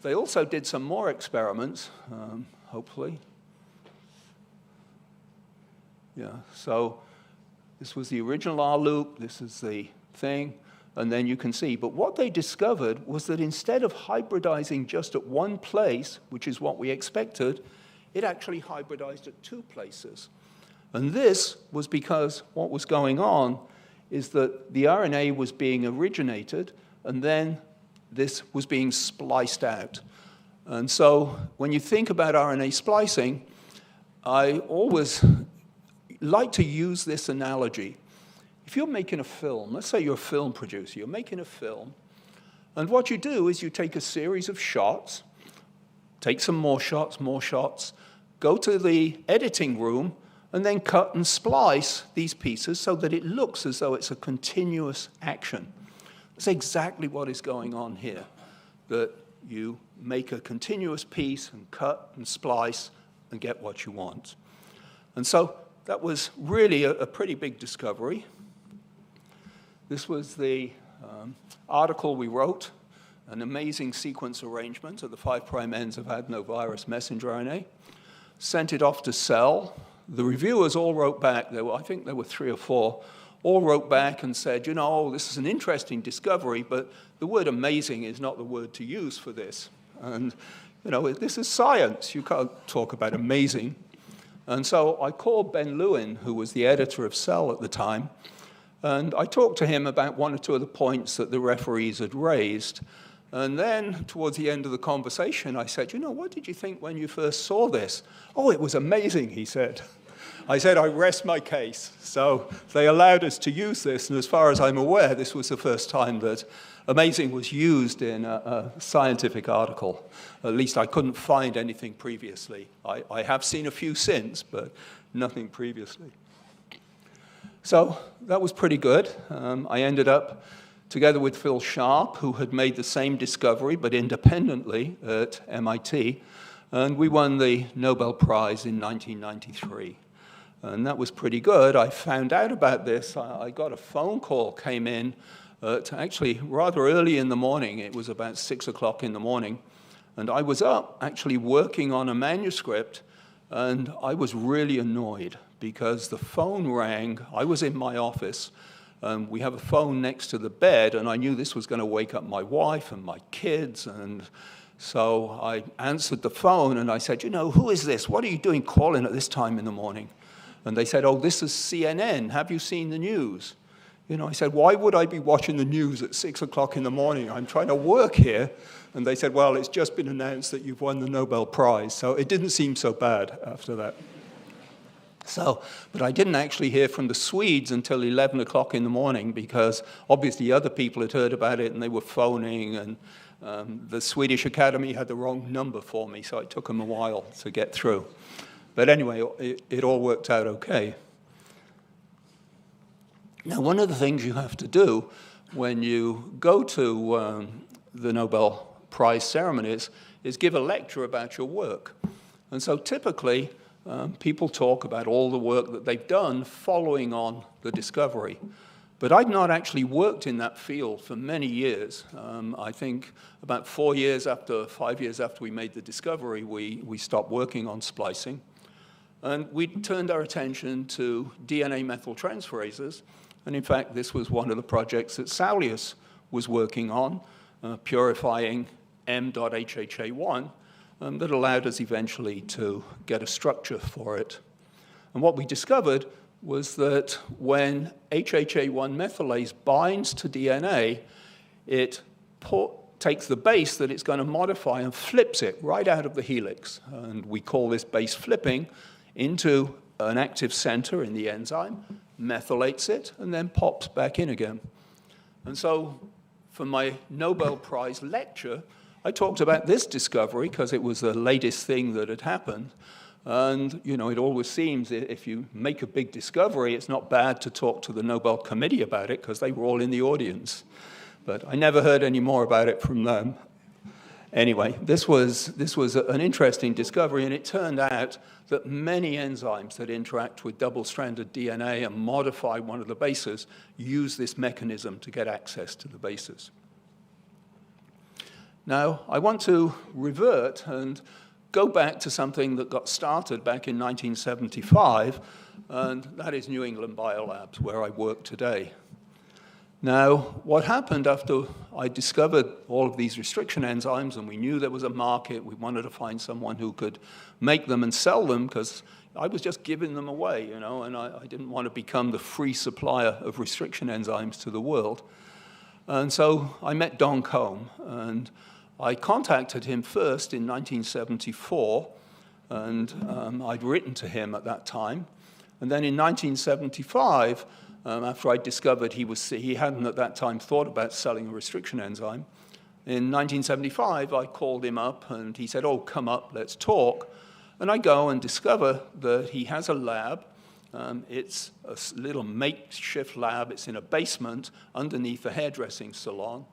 They also did some more experiments, hopefully. Yeah, so this was the original R loop. This is the thing. And then you can see. But what they discovered was that instead of hybridizing just at one place, which is what we expected, it actually hybridized at 2 places. And this was because what was going on is that the RNA was being originated, and then this was being spliced out. And so when you think about RNA splicing, I always like to use this analogy. If you're making a film, let's say you're a film producer, you're making a film, and what you do is you take a series of shots, take some more shots, go to the editing room, and then cut and splice these pieces so that it looks as though it's a continuous action. That's exactly what is going on here, that you make a continuous piece and cut and splice and get what you want. And so that was really a pretty big discovery. This was the article we wrote, an amazing sequence arrangement of the 5' ends of adenovirus messenger RNA, sent it off to Cell. The reviewers all wrote back, I think there were 3 or 4, all wrote back and said, you know, this is an interesting discovery, but the word amazing is not the word to use for this. And, you know, this is science. You can't talk about amazing. And so I called Ben Lewin, who was the editor of Cell at the time, and I talked to him about 1 or 2 of the points that the referees had raised. And then, towards the end of the conversation, I said, you know, what did you think when you first saw this? Oh, it was amazing, he said. I said, I rest my case. So they allowed us to use this, and as far as I'm aware, this was the first time that amazing was used in a scientific article. At least I couldn't find anything previously. I have seen a few since, but nothing previously. So that was pretty good. I ended up together with Phil Sharp, who had made the same discovery, but independently at MIT, and we won the Nobel Prize in 1993. And that was pretty good. I found out about this. I got a phone call, came in actually rather early in the morning. It was about 6 o'clock in the morning. And I was up actually working on a manuscript, and I was really annoyed because the phone rang. I was in my office. We have a phone next to the bed, and I knew this was going to wake up my wife and my kids. And so I answered the phone, and I said, who is this? What are you doing calling at this time in the morning? And they said, oh, this is CNN. Have you seen the news? I said, why would I be watching the news at 6 o'clock in the morning? I'm trying to work here. And they said, well, it's just been announced that you've won the Nobel Prize. So it didn't seem so bad after that. But I didn't actually hear from the Swedes until 11 o'clock in the morning because obviously other people had heard about it and they were phoning, and the Swedish Academy had the wrong number for me, so it took them a while to get through. But anyway, it all worked out okay. Now, one of the things you have to do when you go to the Nobel Prize ceremonies is give a lecture about your work. And so typically, people talk about all the work that they've done following on the discovery. But I'd not actually worked in that field for many years. I think about 5 years after we made the discovery, we stopped working on splicing. And we turned our attention to DNA methyltransferases. And in fact, this was one of the projects that Saulius was working on, purifying M.HHA1, that allowed us eventually to get a structure for it. And what we discovered was that when HHA1 methylase binds to DNA, it takes the base that it's going to modify and flips it right out of the helix. And we call this base flipping into an active center in the enzyme, methylates it, and then pops back in again. And so for my Nobel Prize lecture, I talked about this discovery because it was the latest thing that had happened. And, it always seems if you make a big discovery, it's not bad to talk to the Nobel Committee about it because they were all in the audience. But I never heard any more about it from them. Anyway, this was an interesting discovery, and it turned out that many enzymes that interact with double-stranded DNA and modify one of the bases use this mechanism to get access to the bases. Now, I want to revert and go back to something that got started back in 1975, and that is New England Biolabs, where I work today. Now, what happened after I discovered all of these restriction enzymes, and we knew there was a market, we wanted to find someone who could make them and sell them, because I was just giving them away, and I didn't want to become the free supplier of restriction enzymes to the world. And so I met Don Combe, and I contacted him first in 1974, and I'd written to him at that time. And then in 1975, after I discovered he hadn't at that time thought about selling a restriction enzyme, in 1975, I called him up, and he said, oh, come up, let's talk. And I go and discover that he has a lab. It's a little makeshift lab. It's in a basement underneath a hairdressing salon.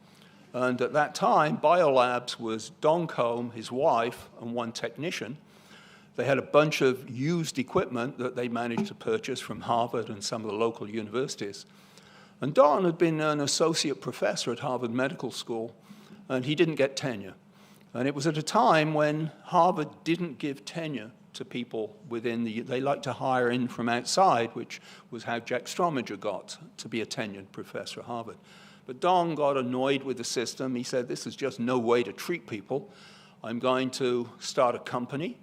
And at that time, Biolabs was Don Combe, his wife, and one technician. They had a bunch of used equipment that they managed to purchase from Harvard and some of the local universities. And Don had been an associate professor at Harvard Medical School, and he didn't get tenure. And it was at a time when Harvard didn't give tenure to people within they liked to hire in from outside, which was how Jack Strominger got to be a tenured professor at Harvard. But Don got annoyed with the system. He said, this is just no way to treat people. I'm going to start a company,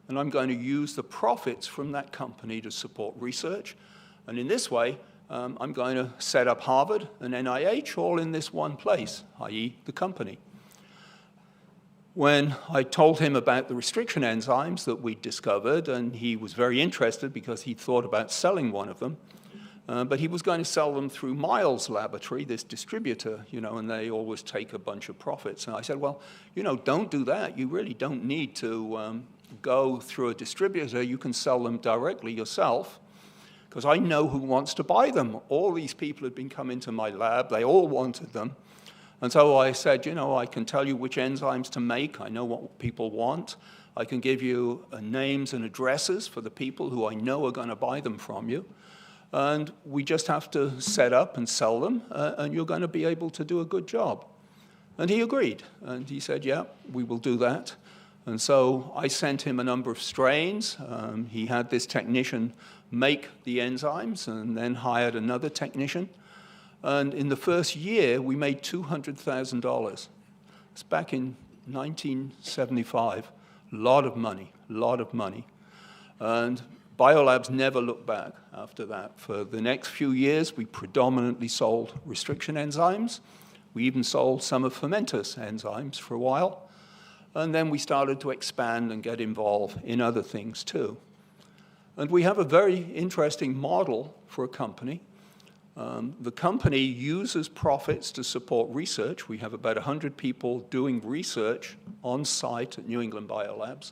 and I'm going to use the profits from that company to support research. And in this way, I'm going to set up Harvard and NIH all in this one place, i.e. the company. When I told him about the restriction enzymes that we'd discovered, and he was very interested because he'd thought about selling one of them, but he was going to sell them through Miles Laboratory, this distributor, and they always take a bunch of profits. And I said, well, don't do that. You really don't need to go through a distributor. You can sell them directly yourself, because I know who wants to buy them. All these people had been coming to my lab. They all wanted them. And so I said, I can tell you which enzymes to make. I know what people want. I can give you names and addresses for the people who I know are going to buy them from you. And we just have to set up and sell them, and you're going to be able to do a good job. And he agreed. And he said, yeah, we will do that. And so I sent him a number of strains. He had this technician make the enzymes and then hired another technician. And in the first year, we made $200,000. It's back in 1975. A lot of money. And Biolabs never looked back after that. For the next few years, we predominantly sold restriction enzymes. We even sold some of fermentous enzymes for a while. And then we started to expand and get involved in other things too. And we have a very interesting model for a company. The company uses profits to support research. We have about 100 people doing research on site at New England Biolabs.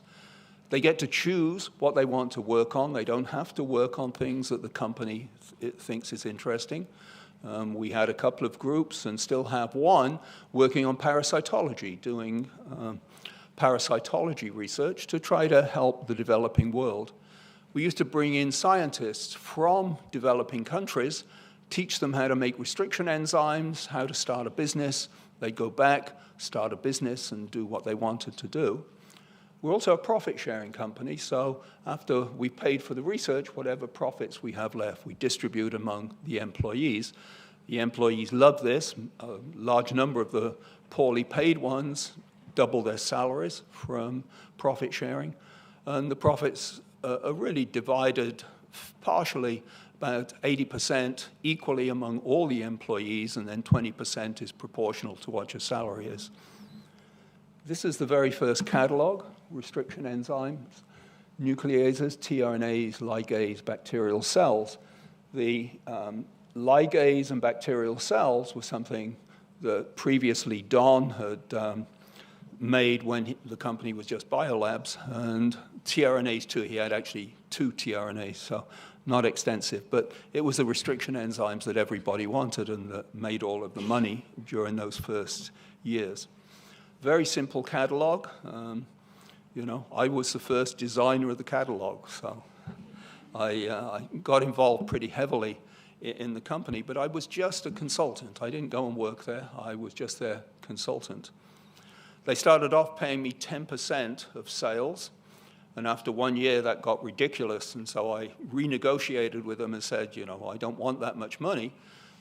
They get to choose what they want to work on. They don't have to work on things that the company thinks is interesting. We had a couple of groups and still have one working on parasitology, doing parasitology research to try to help the developing world. We used to bring in scientists from developing countries, teach them how to make restriction enzymes, how to start a business. They'd go back, start a business, and do what they wanted to do. We're also a profit-sharing company, so after we paid for the research, whatever profits we have left, we distribute among the employees. The employees love this. A large number of the poorly paid ones double their salaries from profit-sharing, and the profits are really divided partially, about 80% equally among all the employees, and then 20% is proportional to what your salary is. This is the very first catalog, restriction enzymes, nucleases, tRNAs, ligase, bacterial cells. The ligase and bacterial cells were something that previously Don had made when the company was just Biolabs, and tRNAs too. He had actually 2 tRNAs, so not extensive, but it was the restriction enzymes that everybody wanted and that made all of the money during those first years. Very simple catalog. I was the first designer of the catalog, so I got involved pretty heavily in the company, but I was just a consultant. I didn't go and work there. I was just their consultant. They started off paying me 10% of sales, and after 1 year, that got ridiculous, and so I renegotiated with them and said, I don't want that much money.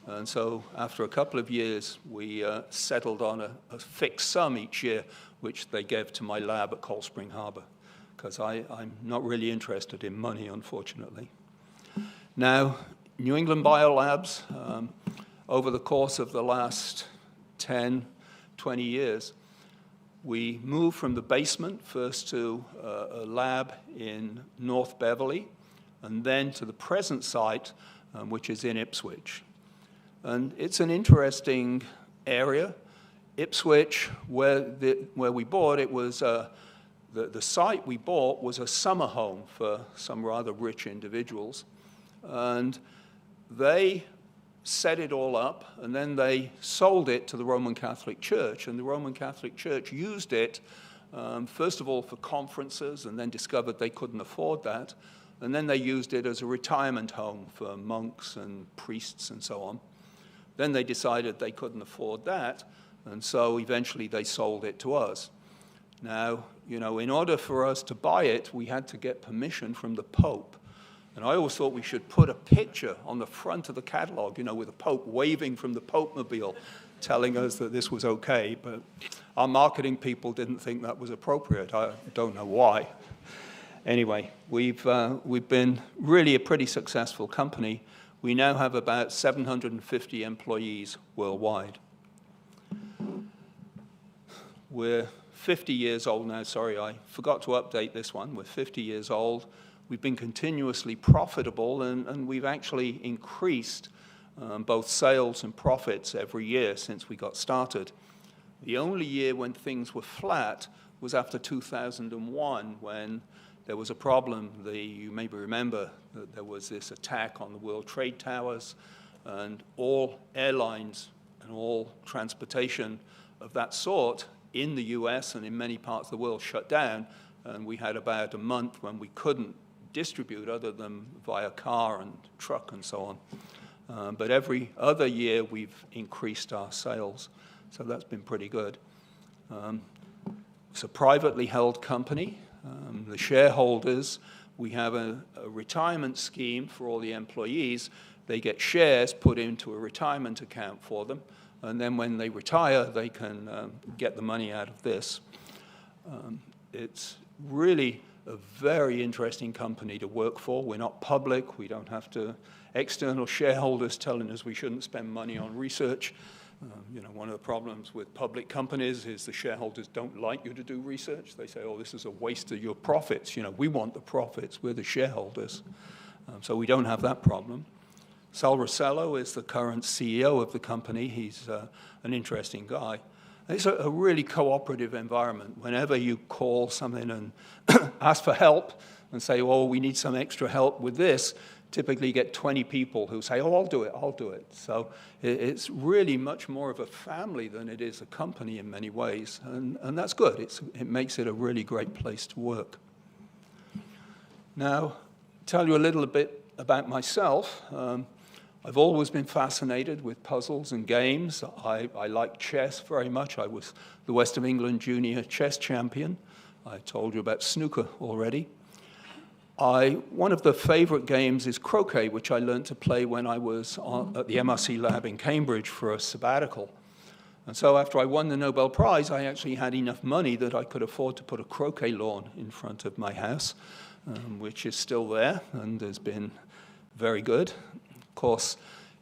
And so after a couple of years, we settled on a fixed sum each year, which they gave to my lab at Cold Spring Harbor, because I'm not really interested in money, unfortunately. Now, New England Biolabs, over the course of the last 10, 20 years, we moved from the basement first to a lab in North Beverly, and then to the present site, which is in Ipswich. And it's an interesting area. Ipswich, where we bought, it was the site we bought was a summer home for some rather rich individuals. And they set it all up, and then they sold it to the Roman Catholic Church. And the Roman Catholic Church used it, first of all, for conferences, and then discovered they couldn't afford that. And then they used it as a retirement home for monks and priests and so on. Then they decided they couldn't afford that, and so eventually they sold it to us. Now, in order for us to buy it, we had to get permission from the Pope. And I always thought we should put a picture on the front of the catalog, with the Pope waving from the Pope-mobile, telling us that this was okay. But our marketing people didn't think that was appropriate. I don't know why. Anyway, we've been really a pretty successful company. We now have about 750 employees worldwide. We're 50 years old now. Sorry, I forgot to update this one. We're 50 years old. We've been continuously profitable, and we've actually increased both sales and profits every year since we got started. The only year when things were flat was after 2001, when there was a problem. You maybe remember that there was this attack on the World Trade Towers, and all airlines and all transportation of that sort in the US and in many parts of the world shut down, and we had about a month when we couldn't distribute other than via car and truck and so on. But every other year we've increased our sales, so that's been pretty good. It's a privately held company. The shareholders, we have a retirement scheme for all the employees. They get shares put into a retirement account for them, and then when they retire, they can get the money out of this. It's really a very interesting company to work for. We're not public. We don't have external shareholders telling us we shouldn't spend money on research. One of the problems with public companies is the shareholders don't like you to do research. They say, oh, this is a waste of your profits. We want the profits. We're the shareholders. So we don't have that problem. Sal Rossello is the current CEO of the company. He's an interesting guy. It's a really cooperative environment. Whenever you call something and ask for help and say, oh, we need some extra help with this, typically you get 20 people who say, oh, I'll do it. So it's really much more of a family than it is a company in many ways, and that's good. It makes it a really great place to work. Now, tell you a little bit about myself. I've always been fascinated with puzzles and games. I like chess very much. I was the West of England junior chess champion. I told you about snooker already. One of the favorite games is croquet, which I learned to play when I was at the MRC lab in Cambridge for a sabbatical. And so after I won the Nobel Prize, I actually had enough money that I could afford to put a croquet lawn in front of my house, which is still there and has been very good. Of course,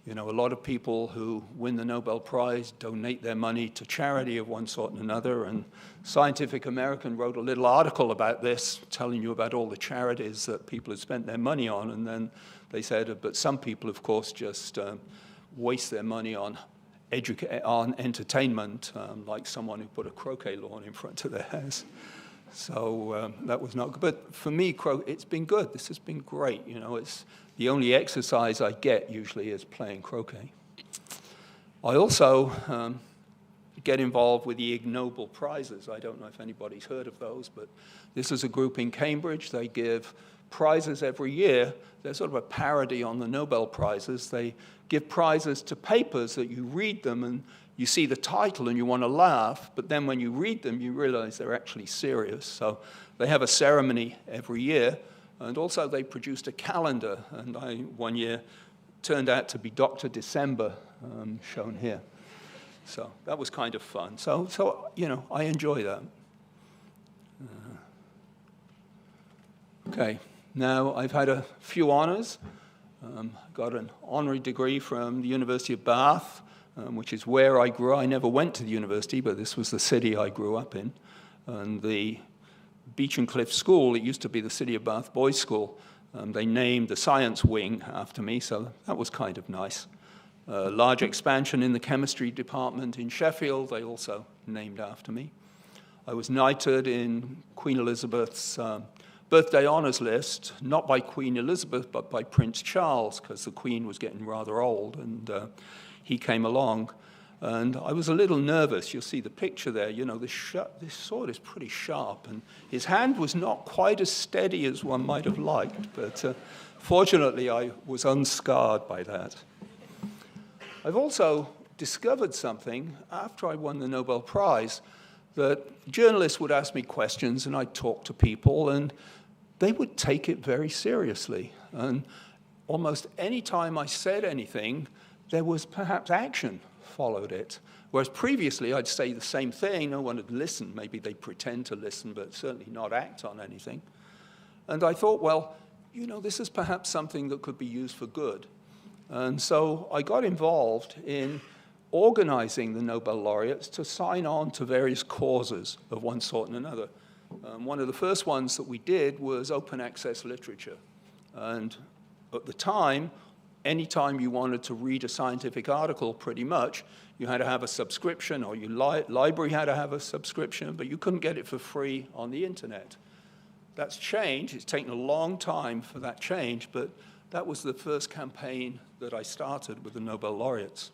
a lot of people who win the Nobel Prize donate their money to charity of one sort and another, and Scientific American wrote a little article about this, telling you about all the charities that people have spent their money on, and then they said, but some people, of course, just waste their money on entertainment, like someone who put a croquet lawn in front of their house. So that was not good. But for me, it's been good. This has been great. It's the only exercise I get usually is playing croquet. I also get involved with the Ig Nobel Prizes. I don't know if anybody's heard of those, but this is a group in Cambridge. They give prizes every year. They're sort of a parody on the Nobel Prizes. They give prizes to papers that you read them and you see the title and you want to laugh, but then when you read them, you realize they're actually serious. So they have a ceremony every year, and also they produced a calendar, and one year turned out to be Dr. December, shown here. So that was kind of fun. So I enjoy that. Okay, now I've had a few honors. Got an honorary degree from the University of Bath, which is where I grew. I never went to the university, but this was the city I grew up in. And the Beach and Cliff School, it used to be the City of Bath Boys' School. They named the science wing after me, so that was kind of nice. Large expansion in the chemistry department in Sheffield, they also named after me. I was knighted in Queen Elizabeth's birthday honors list, not by Queen Elizabeth, but by Prince Charles, because the Queen was getting rather old, and he came along. And I was a little nervous. You'll see the picture there. This sword is pretty sharp, and his hand was not quite as steady as one might have liked, but fortunately I was unscarred by that. I've also discovered something after I won the Nobel Prize, that journalists would ask me questions and I'd talk to people, and they would take it very seriously. And almost any time I said anything, there was perhaps action followed it. Whereas previously I'd say the same thing, no one would listen. Maybe they'd pretend to listen, but certainly not act on anything. And I thought, well, this is perhaps something that could be used for good. And so I got involved in organizing the Nobel laureates to sign on to various causes of one sort and another. One of the first ones that we did was open access literature. And at the time, anytime you wanted to read a scientific article, pretty much, you had to have a subscription, or your library had to have a subscription, but you couldn't get it for free on the internet. That's changed. It's taken a long time for that change, but that was the first campaign that I started with the Nobel laureates.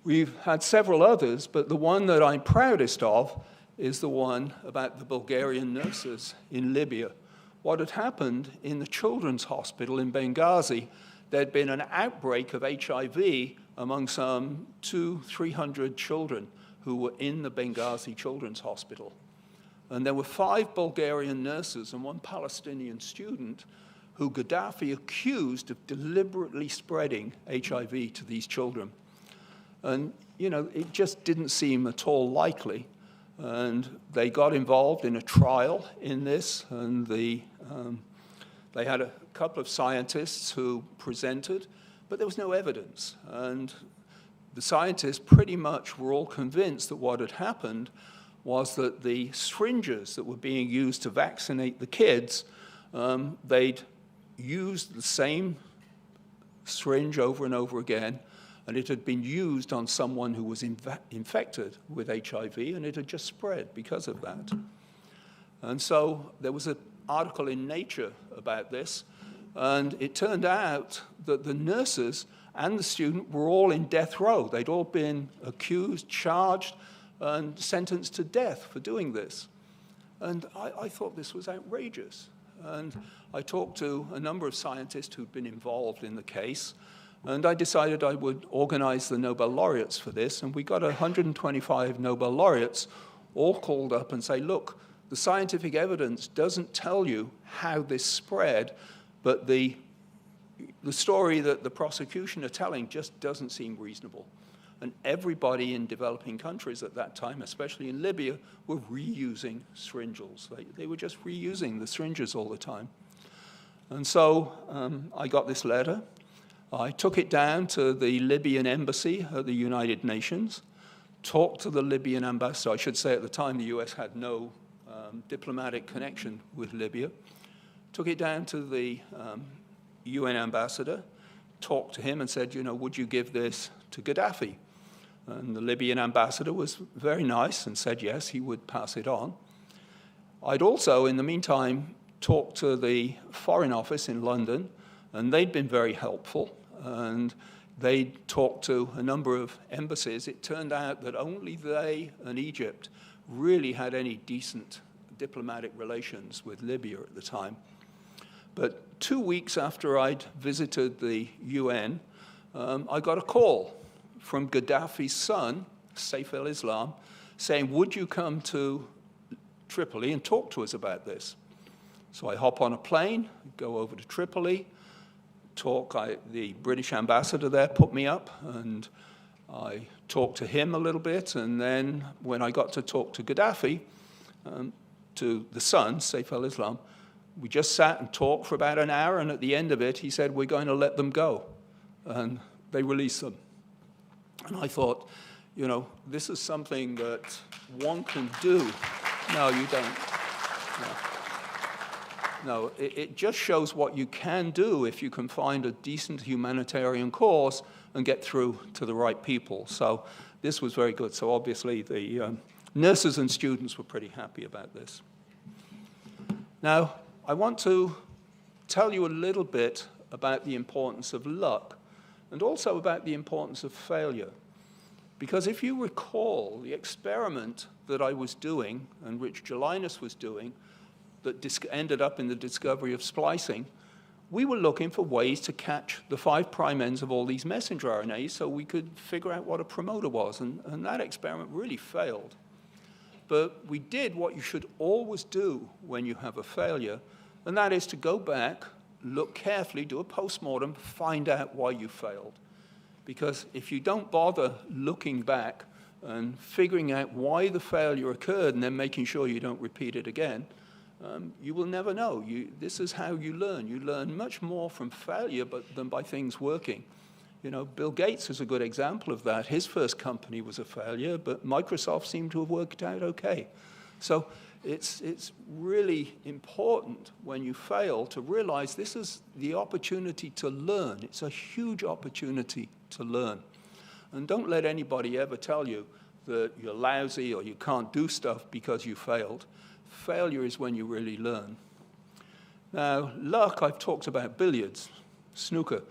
We've had several others, but the one that I'm proudest of is the one about the Bulgarian nurses in Libya. What had happened in the children's hospital in Benghazi, there'd been an outbreak of HIV among some 200-300 children who were in the Benghazi Children's Hospital. And there were 5 Bulgarian nurses and 1 Palestinian student who Gaddafi accused of deliberately spreading HIV to these children. And, you know, it just didn't seem at all likely. And they got involved in a trial in this, and they had a couple of scientists who presented, but there was no evidence. And the scientists pretty much were all convinced that what had happened was that the syringes that were being used to vaccinate the kids, they'd used the same syringe over and over again, and it had been used on someone who was infected with HIV, and it had just spread because of that. And so there was an article in Nature about this, and it turned out that the nurses and the student were all in death row. They'd all been accused, charged, and sentenced to death for doing this. And I thought this was outrageous. And I talked to a number of scientists who'd been involved in the case, and I decided I would organize the Nobel Laureates for this, and we got 125 Nobel Laureates all called up and say, look, the scientific evidence doesn't tell you how this spread, but the story that the prosecution are telling just doesn't seem reasonable. And everybody in developing countries at that time, especially in Libya, were reusing syringes. They were just reusing the syringes all the time. And so I got this letter. I took it down to the Libyan embassy at the United Nations, talked to the Libyan ambassador. I should say at the time the US had no diplomatic connection with Libya. Took it down to the UN ambassador, talked to him and said, you know, would you give this to Gaddafi? And the Libyan ambassador was very nice and said yes, he would pass it on. I'd also, in the meantime, talked to the Foreign Office in London, and they'd been very helpful, and they'd talked to a number of embassies. It turned out that only they and Egypt really had any decent diplomatic relations with Libya at the time. But 2 weeks after I'd visited the UN, I got a call from Gaddafi's son, Saif al-Islam, saying, would you come to Tripoli and talk to us about this? So I hop on a plane, go over to Tripoli, the British ambassador there put me up, and I talked to him a little bit, and then when I got to talk to Gaddafi, to the son, Saif al-Islam, we just sat and talked for about an hour, and at the end of it, he said, we're going to let them go. And they released them. And I thought, you know, this is something that one can do. No, you don't. No, it just shows what you can do if you can find a decent humanitarian cause and get through to the right people. So this was very good. So obviously the nurses and students were pretty happy about this. Now, I want to tell you a little bit about the importance of luck and also about the importance of failure. Because if you recall the experiment that I was doing and Richard J was doing that ended up in the discovery of splicing, we were looking for ways to catch the 5' ends of all these messenger RNAs so we could figure out what a promoter was. And that experiment really failed. But we did what you should always do when you have a failure, and that is to go back, look carefully, do a postmortem, find out why you failed. Because if you don't bother looking back and figuring out why the failure occurred and then making sure you don't repeat it again, you will never know. This is how you learn. You learn much more from failure than by things working. You know, Bill Gates is a good example of that. His first company was a failure, but Microsoft seemed to have worked out okay. So it's really important when you fail to realize this is the opportunity to learn. It's a huge opportunity to learn. And don't let anybody ever tell you that you're lousy or you can't do stuff because you failed. Failure is when you really learn. Now, luck, I've talked about billiards, snooker.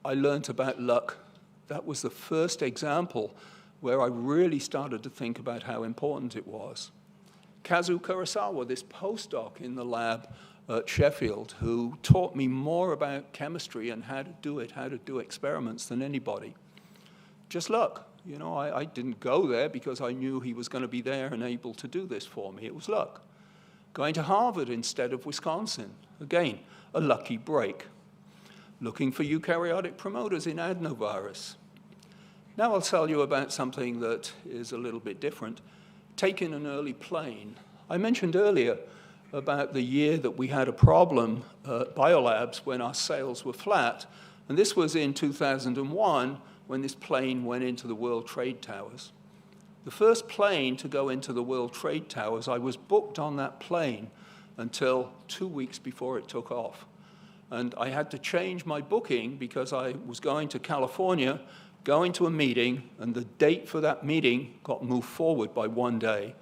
I learned about luck. That was the first example where I really started to think about how important it was. Kazu Kurosawa, this postdoc in the lab at Sheffield, who taught me more about chemistry and how to do it, how to do experiments than anybody. Just luck. You know, I didn't go there because I knew he was going to be there and able to do this for me. It was luck. Going to Harvard instead of Wisconsin. Again, a lucky break. Looking for eukaryotic promoters in adenovirus. Now I'll tell you about something that is a little bit different. Taking an early plane. I mentioned earlier about the year that we had a problem at Biolabs when our sales were flat. And this was in 2001 when this plane went into the World Trade Towers. The first plane to go into the World Trade Towers, I was booked on that plane until 2 weeks before it took off. And I had to change my booking because I was going to California, going to a meeting, and the date for that meeting got moved forward by 1 day.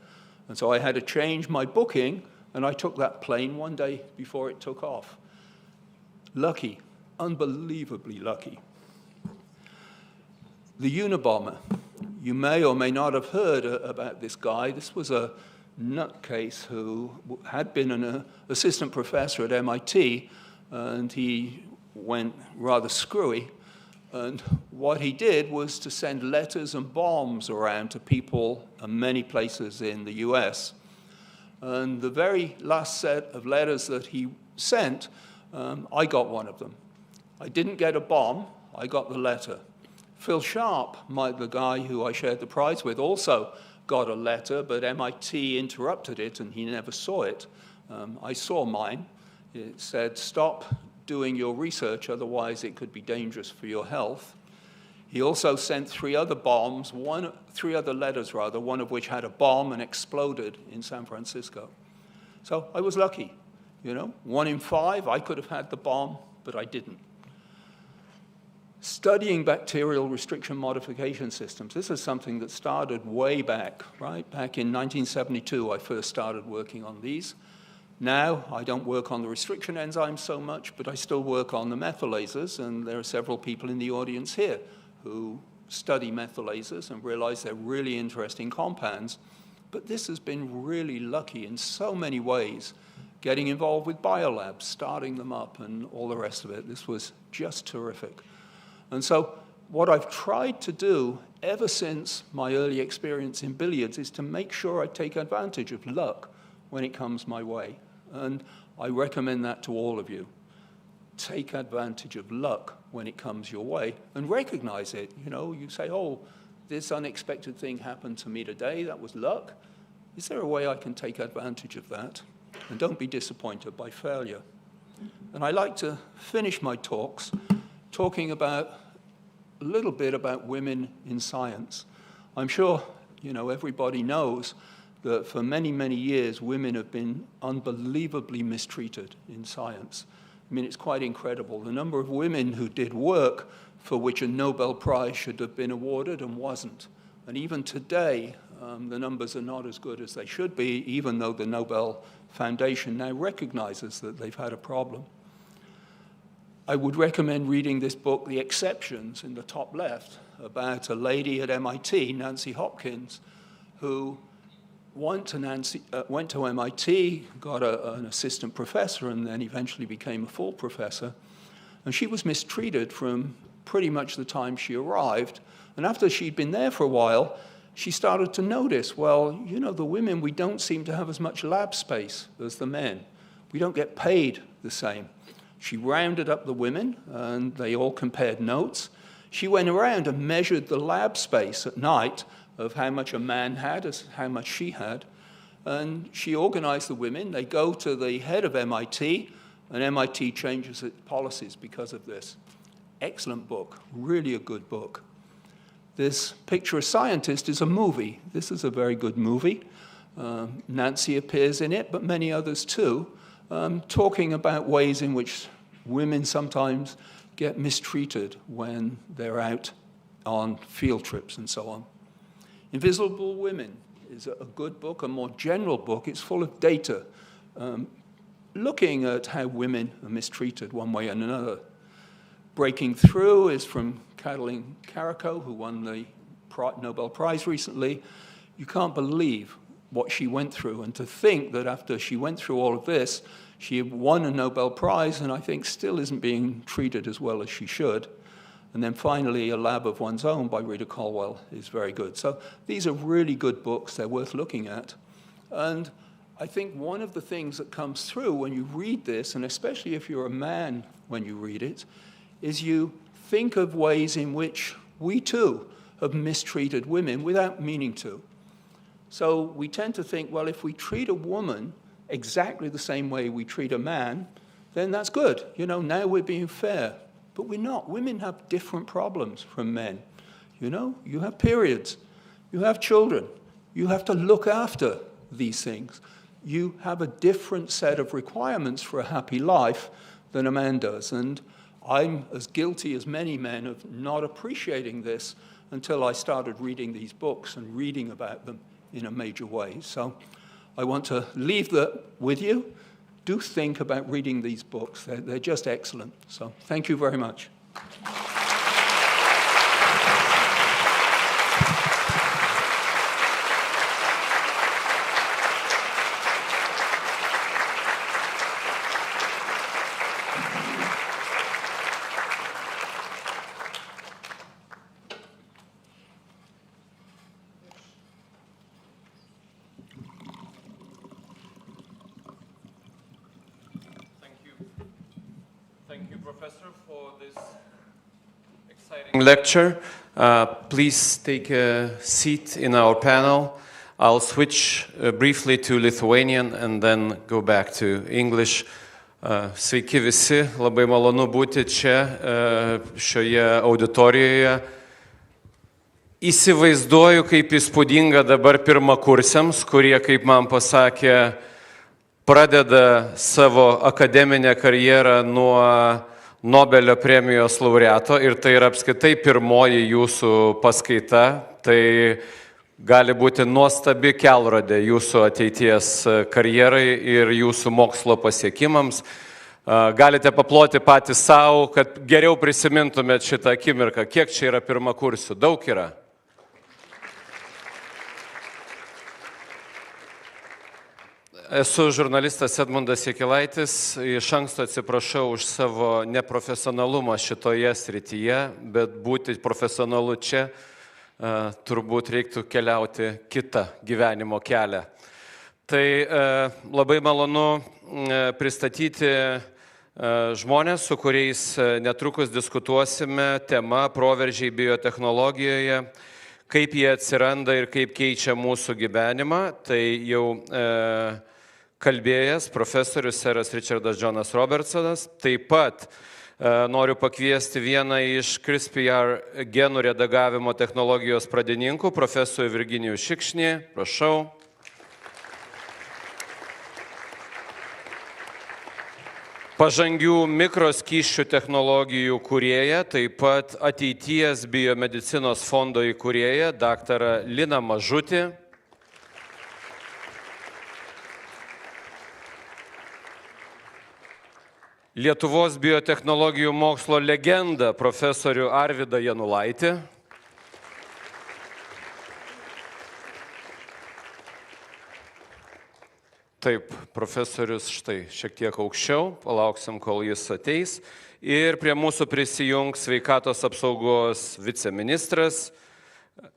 And so I had to change my booking, and I took that plane 1 day before it took off. Lucky, unbelievably lucky. The Unabomber. You may or may not have heard about this guy. This was a nutcase who had been an assistant professor at MIT, and he went rather screwy. And what he did was to send letters and bombs around to people in many places in the US. And the very last set of letters that he sent, I got one of them. I didn't get a bomb, I got the letter. Phil Sharp, the guy who I shared the prize with, also got a letter, but MIT interrupted it and he never saw it. I saw mine. It said, "Stop doing your research, otherwise it could be dangerous for your health." He also sent three other letters, one of which had a bomb and exploded in San Francisco. So I was lucky, you know. 1 in 5, I could have had the bomb, but I didn't. Studying bacterial restriction modification systems. This is something that started way back, right? Back in 1972, I first started working on these. Now, I don't work on the restriction enzymes so much, but I still work on the methylases, and there are several people in the audience here who study methylases and realize they're really interesting compounds. But this has been really lucky in so many ways, getting involved with biolabs, starting them up, and all the rest of it. This was just terrific. And so what I've tried to do ever since my early experience in billiards is to make sure I take advantage of luck when it comes my way. And I recommend that to all of you. Take advantage of luck when it comes your way and recognize it. You know, you say, oh, this unexpected thing happened to me today. That was luck. Is there a way I can take advantage of that? And don't be disappointed by failure. And I like to finish my talks talking about a little bit about women in science. I'm sure, you know, everybody knows that for many, many years, women have been unbelievably mistreated in science. I mean, it's quite incredible. The number of women who did work for which a Nobel Prize should have been awarded and wasn't. And even today, the numbers are not as good as they should be, even though the Nobel Foundation now recognizes that they've had a problem. I would recommend reading this book, The Exceptions, in the top left, about a lady at MIT, Nancy Hopkins, who went to MIT, got an assistant professor, and then eventually became a full professor. And she was mistreated from pretty much the time she arrived. And after she'd been there for a while, she started to notice, well, you know, the women, we don't seem to have as much lab space as the men. We don't get paid the same. She rounded up the women, and they all compared notes. She went around and measured the lab space at night of how much a man had as how much she had. And she organized the women. They go to the head of MIT, and MIT changes its policies because of this. Excellent book, really a good book. This Picture a Scientist is a movie. This is a very good movie. Nancy appears in it, but many others too, talking about ways in which women sometimes get mistreated when they're out on field trips and so on. Invisible Women is a good book, a more general book. It's full of data, looking at how women are mistreated one way and another. Breaking Through is from Katalin Kariko, who won the Nobel Prize recently. You can't believe what she went through, and to think that after she went through all of this, she won a Nobel Prize and I think still isn't being treated as well as she should. And then finally, A Lab of One's Own by Rita Colwell is very good. So these are really good books. They're worth looking at. And I think one of the things that comes through when you read this, and especially if you're a man when you read it, is you think of ways in which we too have mistreated women without meaning to. So we tend to think, well, if we treat a woman exactly the same way we treat a man, then that's good. You know, now we're being fair. But we're not. Women have different problems from men. You know, you have periods. You have children. You have to look after these things. You have a different set of requirements for a happy life than a man does. And I'm as guilty as many men of not appreciating this until I started reading these books and reading about them in a major way. So I want to leave that with you. Do think about reading these books. They're just excellent. So thank you very much. Lecture. Please take a seat in our panel. I'll switch briefly to Lithuanian and then go back to English. Sveiki visi, labai malonu būti čia, šioje auditorijoje. Įsivaizduoju, kaip įspūdinga dabar pirmakursiams, kurie, kaip man pasakė, pradeda savo akademinę karjerą nuo Nobelio premijos laureato ir tai yra apskritai pirmoji jūsų paskaita. Tai gali būti nuostabi kelrodė jūsų ateities karjerai ir jūsų mokslo pasiekimams. Galite paploti patys savo, kad geriau prisimintumėt šitą akimirką. Kiek čia yra pirmakursių? Daug yra? Esu žurnalistas Edmundas Jakilaitis, iš anksto atsiprašau už savo neprofesionalumą šitoje srityje, bet būti profesionalu čia turbūt reiktų keliauti kitą gyvenimo kelią. Tai labai malonu pristatyti žmonės, su kuriais netrukus diskutuosime tema proveržiai biotechnologijoje, kaip jie atsiranda ir kaip keičia mūsų gyvenimą. Tai jau kalbėjęs profesorius seras Richardas Johnas Robertsas. Taip pat noriu pakviesti vieną iš CRISPR genų redagavimo technologijos pradininkų, profesorių Virginijų Šikšnį. Prašau. Pažangių mikroskysčių technologijų kūrėja, taip pat ateities biomedicinos fondo įkūrėja, daktarą Liną Mažutį. Lietuvos biotechnologijų mokslo legendą profesorių Arvydą Janulaitį. Taip, profesorius štai šiek tiek aukščiau, palauksim, kol jis ateis. Ir prie mūsų prisijungs sveikatos apsaugos viceministras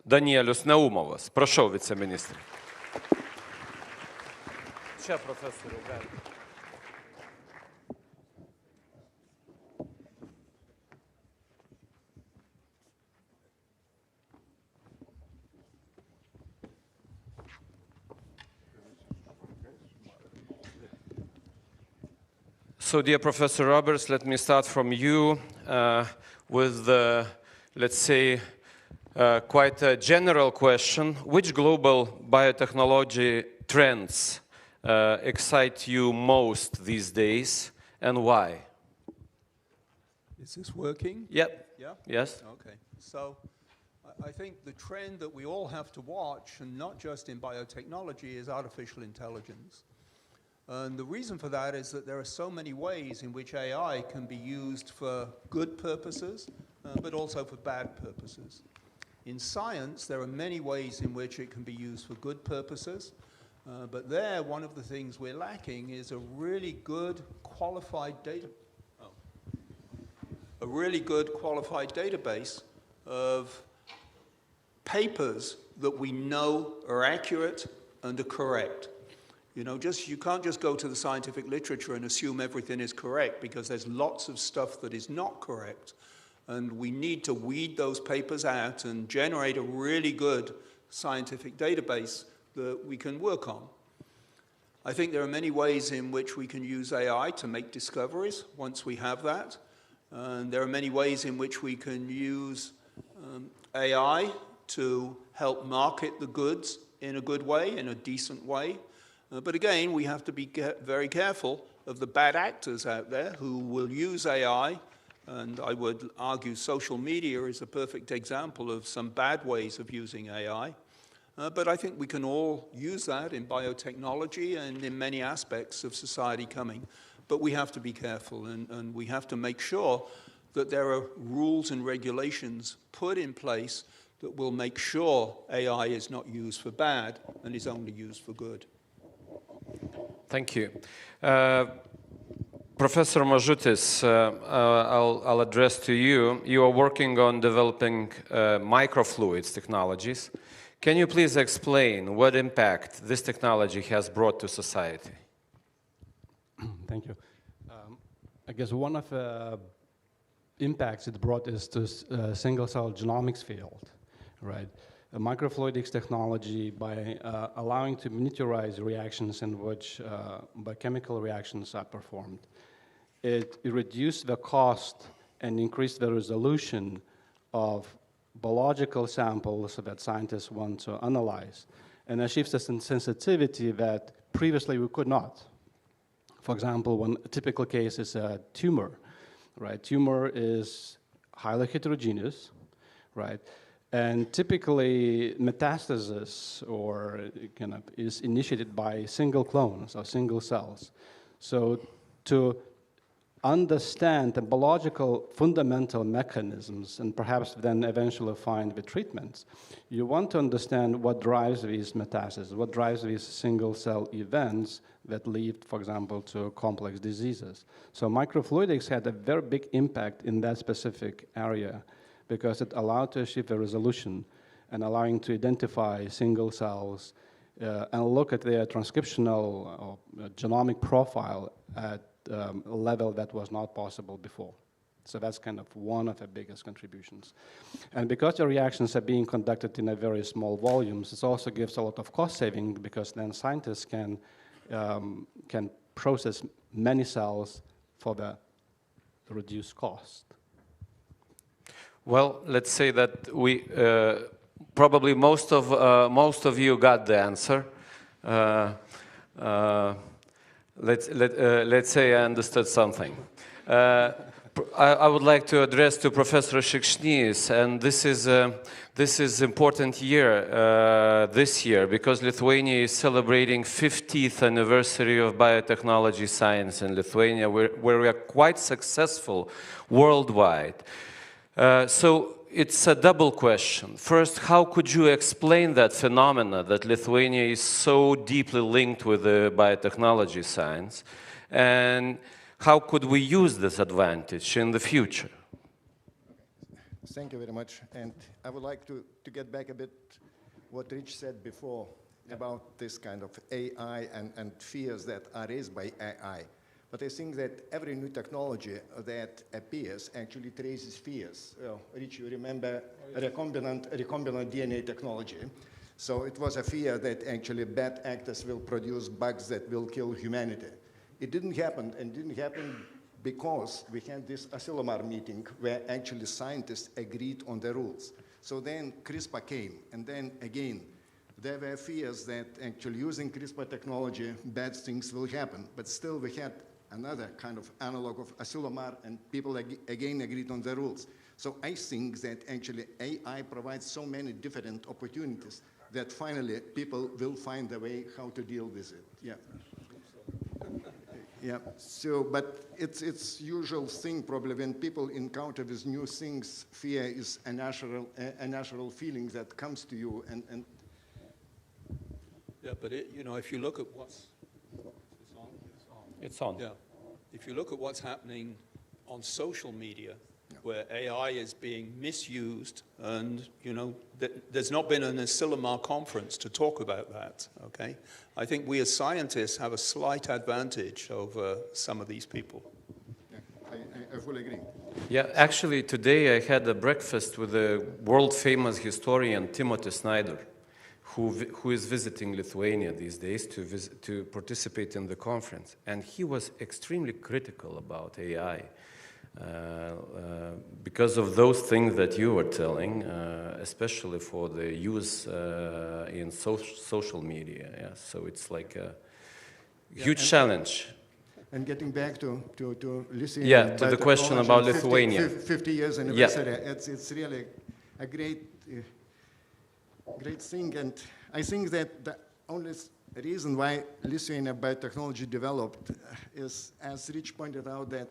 Danielius Naumovas. Prašau, viceministrai. Čia, profesoriu, galite. So, dear Professor Roberts, let me start from you with the, let's say, quite a general question. Which global biotechnology trends excite you most these days, and why? Is this working? Yep. Yeah? Yes. Okay. So I think the trend that we all have to watch, and not just in biotechnology, is artificial intelligence. And the reason for that is that there are so many ways in which AI can be used for good purposes, but also for bad purposes. In science, there are many ways in which it can be used for good purposes, but there, one of the things we're lacking is a really good qualified database of papers that we know are accurate and are correct. You know, you can't just go to the scientific literature and assume everything is correct, because there's lots of stuff that is not correct. And we need to weed those papers out and generate a really good scientific database that we can work on. I think there are many ways in which we can use AI to make discoveries once we have that. And there are many ways in which we can use AI to help market the goods in a good way, in a decent way. But again, we have to be very careful of the bad actors out there who will use AI, and I would argue social media is a perfect example of some bad ways of using AI. But I think we can all use that in biotechnology and in many aspects of society coming. But we have to be careful, and we have to make sure that there are rules and regulations put in place that will make sure AI is not used for bad and is only used for good. Thank you. Professor Mažutis, I'll address to you. You are working on developing microfluids technologies. Can you please explain what impact this technology has brought to society? Thank you. I guess one of the impacts it brought is to single-cell genomics field, right? A microfluidics technology, by allowing to miniaturize reactions in which biochemical reactions are performed, it reduced the cost and increased the resolution of biological samples that scientists want to analyze, and achieves a sensitivity that previously we could not. For example, one typical case is a tumor, right? Tumor is highly heterogeneous, right? And typically, metastasis is initiated by single clones or single cells. So to understand the biological fundamental mechanisms and perhaps then eventually find the treatments, you want to understand what drives these metastases, what drives these single cell events that lead, for example, to complex diseases. So microfluidics had a very big impact in that specific area, because it allowed to achieve the resolution and allowing to identify single cells and look at their transcriptional or genomic profile at a level that was not possible before. So that's kind of one of the biggest contributions. And because the reactions are being conducted in a very small volumes, it also gives a lot of cost saving, because then scientists can process many cells for the reduced cost. Well, let's say that we probably most of you got the answer. Let's say I understood something. I would like to address to Professor Šikšnys, and this is important year this year, because Lithuania is celebrating 50th anniversary of biotechnology science in Lithuania, where we are quite successful worldwide. So it's a double question. First, how could you explain that phenomena that Lithuania is so deeply linked with the biotechnology science? And how could we use this advantage in the future? Thank you very much. And I would like to get back a bit what Rich said before about this kind of AI and fears that are raised by AI. But I think that every new technology that appears actually raises fears. Rich, you remember recombinant DNA technology. So it was a fear that actually bad actors will produce bugs that will kill humanity. It didn't happen, and didn't happen because we had this Asilomar meeting where actually scientists agreed on the rules. So then CRISPR came, and then again, there were fears that actually using CRISPR technology, bad things will happen. But still we had another kind of analog of Asilomar, and people again agreed on the rules. So I think that actually AI provides so many different opportunities that finally people will find a way how to deal with it. Yeah. Yeah, so, but it's usual thing probably when people encounter with new things, fear is a natural feeling that comes to you, and Yeah, but if you look at what's... It's on. Yeah. If you look at what's happening on social media, where AI is being misused, and, there's not been an Asilomar conference to talk about that, okay? I think we as scientists have a slight advantage over some of these people. yeah, I fully agree. Yeah, actually, today I had a breakfast with a world-famous historian, Timothy Snyder, who is visiting Lithuania these days to participate in the conference. And he was extremely critical about AI because of those things that you were telling, especially for the use in social media. Yeah, so it's like a huge challenge. And getting back to Lithuania. Yeah, to the question about Lithuania. 50 years anniversary, it's really a great thing, and I think that the only reason why Lithuania biotechnology developed is, as Rich pointed out, that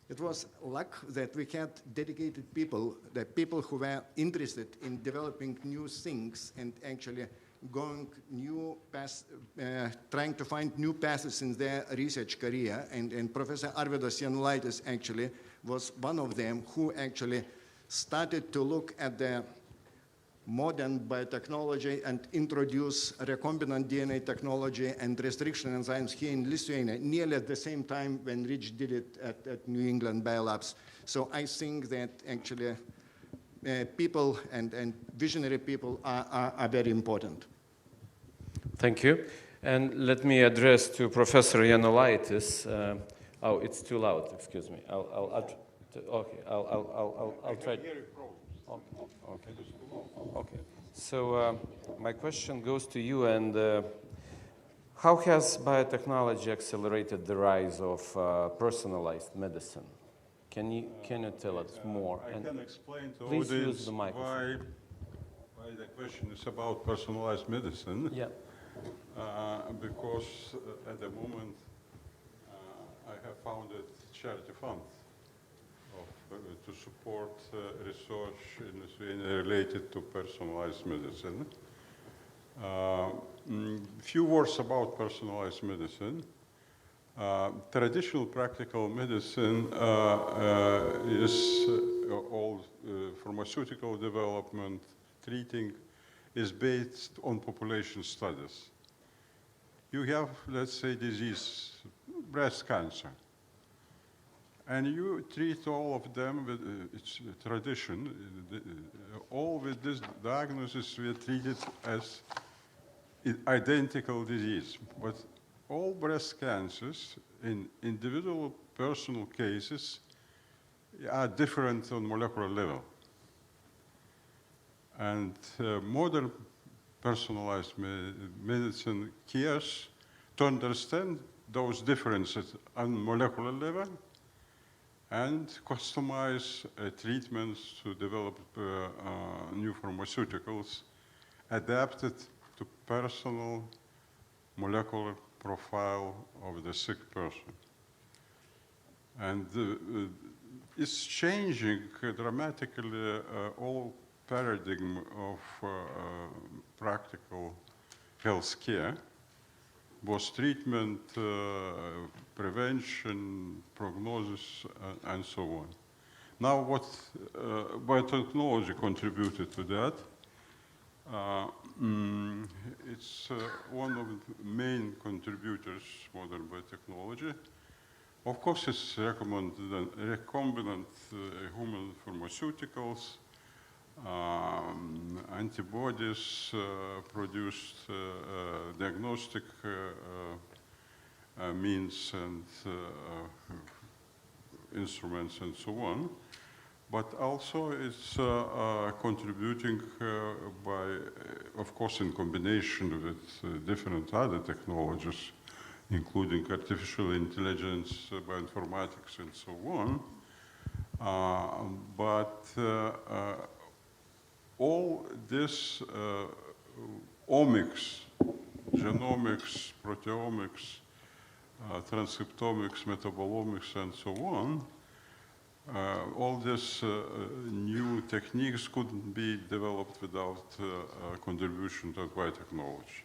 it was luck that we had dedicated people, the people who were interested in developing new things and actually going trying to find new paths in their research career, and Professor Arvydas Janulaitis actually was one of them who actually started to look at the modern biotechnology and introduce recombinant DNA technology and restriction enzymes here in Lithuania, nearly at the same time when Rich did it at New England Biolabs. So I think that actually people and visionary people are very important. Thank you. And let me address to Professor Janulaitis. Oh, it's too loud. Excuse me. I'll try. Okay. Okay. So my question goes to you. And how has biotechnology accelerated the rise of personalized medicine? Can you tell us more? I can explain to please audience use the microphone. why the question is about personalized medicine. Yeah. Because at the moment I have founded charity fund to support research in Lithuania related to personalized medicine. Few words about personalized medicine. Traditional practical medicine is all pharmaceutical development, treating is based on population studies. You have, let's say, disease, breast cancer, and you treat all of them with it's a tradition. All with this diagnosis were treated as identical disease, but all breast cancers in individual personal cases are different on molecular level. And modern personalized medicine cares to understand those differences on molecular level and customize treatments to develop new pharmaceuticals adapted to personal molecular profile of the sick person. And it's changing dramatically all paradigm of practical health care, both treatment, prevention, prognosis, and so on. Now, what biotechnology contributed to that? It's one of the main contributors, modern biotechnology. Of course, it's recombinant human pharmaceuticals, antibodies produced, diagnostic means and instruments and so on. But also it's contributing by, of course, in combination with different other technologies, including artificial intelligence, bioinformatics, and so on. But all this omics, genomics, proteomics, transcriptomics, metabolomics, and so on, all these new techniques couldn't be developed without contribution to biotechnology.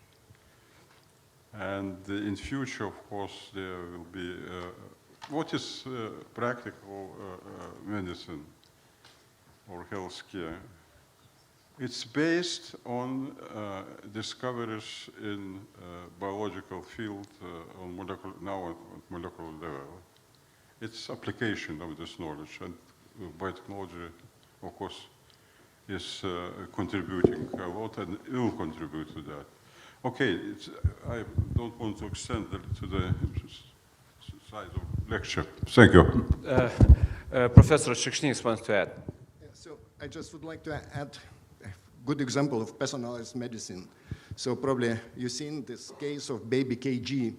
And in future, of course, there will be, what is practical medicine or healthcare? It's based on discoveries in biological field on molecular level. It's application of this knowledge, and biotechnology, of course, is contributing a lot and will contribute to that. Okay, I don't want to extend to the size of lecture. Thank you. Professor Šikšnys wants to add. Yeah, so I just would like to add a good example of personalized medicine. So probably you've seen this case of baby KG,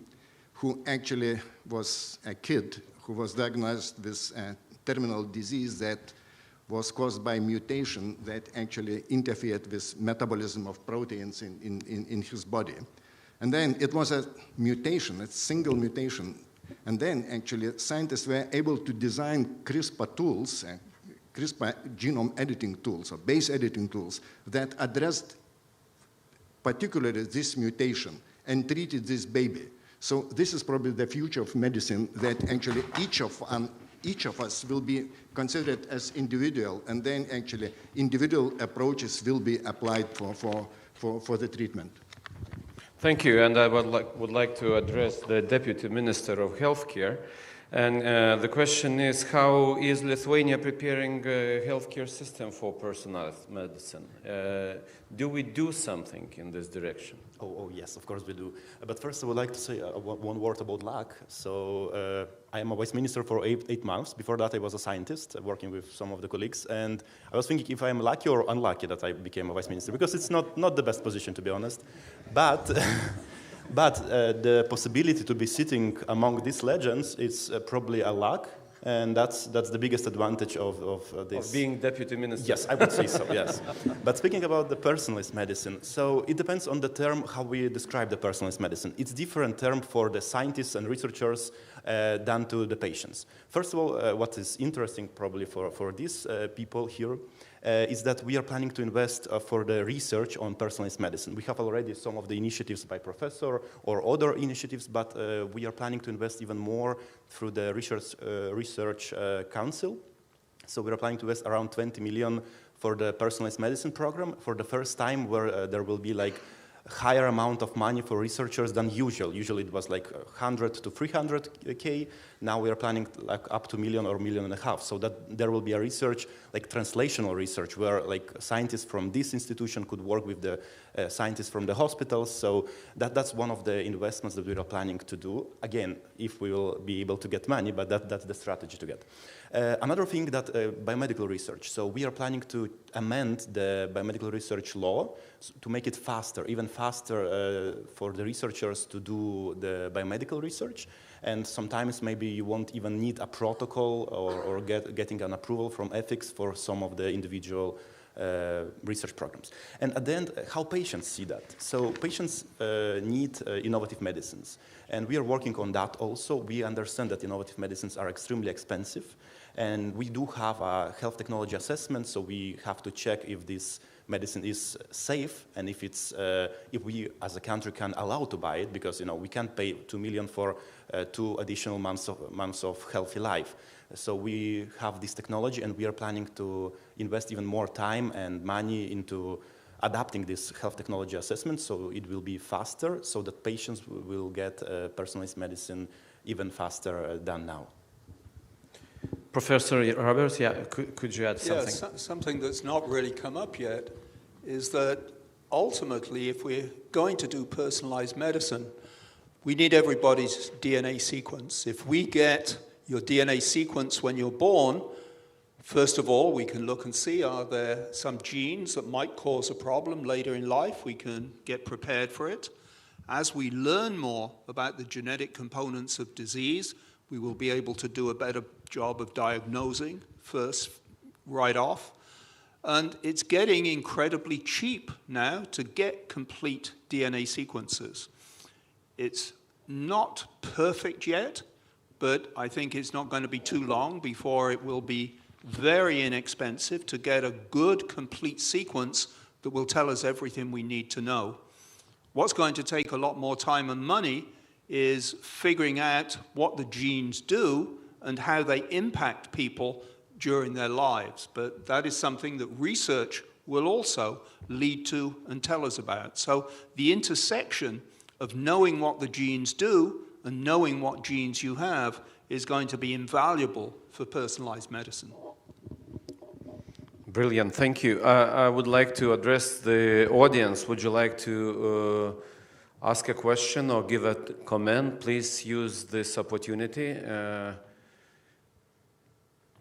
who actually was a kid who was diagnosed with a terminal disease that was caused by mutation that actually interfered with metabolism of proteins in his body. And then it was a mutation, a single mutation. And then actually scientists were able to design CRISPR tools, CRISPR genome editing tools or base editing tools that addressed particularly this mutation and treated this baby. So this is probably the future of medicine, that actually each of us will be considered as individual, and then actually individual approaches will be applied for the treatment. Thank you, and I would like to address the Deputy Minister of Healthcare. And the question is, how is Lithuania preparing a healthcare system for personalized medicine? Do we do something in this direction? Oh, yes, of course we do. But first I would like to say one word about luck. So I am a vice minister for 8 months. Before that I was a scientist working with some of the colleagues. And I was thinking if I am lucky or unlucky that I became a vice minister, because it's not the best position, to be honest. But the possibility to be sitting among these legends is probably a luck, and that's the biggest advantage of this. Of being deputy minister. Yes, I would say so, yes. But speaking about the personalized medicine, so it depends on the term how we describe the personalized medicine. It's different term for the scientists and researchers than to the patients. First of all, what is interesting probably for these people here is that we are planning to invest for the research on personalized medicine. We have already some of the initiatives by professor or other initiatives, but we are planning to invest even more through the research council. So we are planning to invest around 20 million for the personalized medicine program for the first time, where there will be like higher amount of money for researchers than usual. Usually it was like 100 to 300K. Now we are planning like up to $1 million or $1.5 million. So that there will be a research, like translational research, where like scientists from this institution could work with the scientists from the hospitals. So that's one of the investments that we are planning to do. Again, if we will be able to get money, but that's the strategy to get. Another thing that biomedical research. So we are planning to amend the biomedical research law to make it faster, even faster for the researchers to do the biomedical research. And sometimes maybe you won't even need a protocol or getting an approval from ethics for some of the individual research programs. And at the end, how patients see that. So patients need innovative medicines. And we are working on that also. We understand that innovative medicines are extremely expensive. And we do have a health technology assessment, so we have to check if this medicine is safe and if it's if we as a country can allow to buy it, because we can't pay 2 million for 2 additional months of healthy life. So we have this technology, and we are planning to invest even more time and money into adapting this health technology assessment, so it will be faster, so that patients will get personalized medicine even faster than now. Professor Roberts, could you add something? Yeah, something that's not really come up yet is that ultimately, if we're going to do personalized medicine, we need everybody's DNA sequence. If we get your DNA sequence when you're born, first of all, we can look and see, are there some genes that might cause a problem later in life? We can get prepared for it. As we learn more about the genetic components of disease, we will be able to do a better job of diagnosing first, right off. And it's getting incredibly cheap now to get complete DNA sequences. It's not perfect yet, but I think it's not going to be too long before it will be very inexpensive to get a good, complete sequence that will tell us everything we need to know. What's going to take a lot more time and money is figuring out what the genes do and how they impact people during their lives. But that is something that research will also lead to and tell us about. So the intersection of knowing what the genes do and knowing what genes you have is going to be invaluable for personalized medicine. Brilliant, thank you. I would like to address the audience. Would you like to ask a question or give a comment? Please use this opportunity.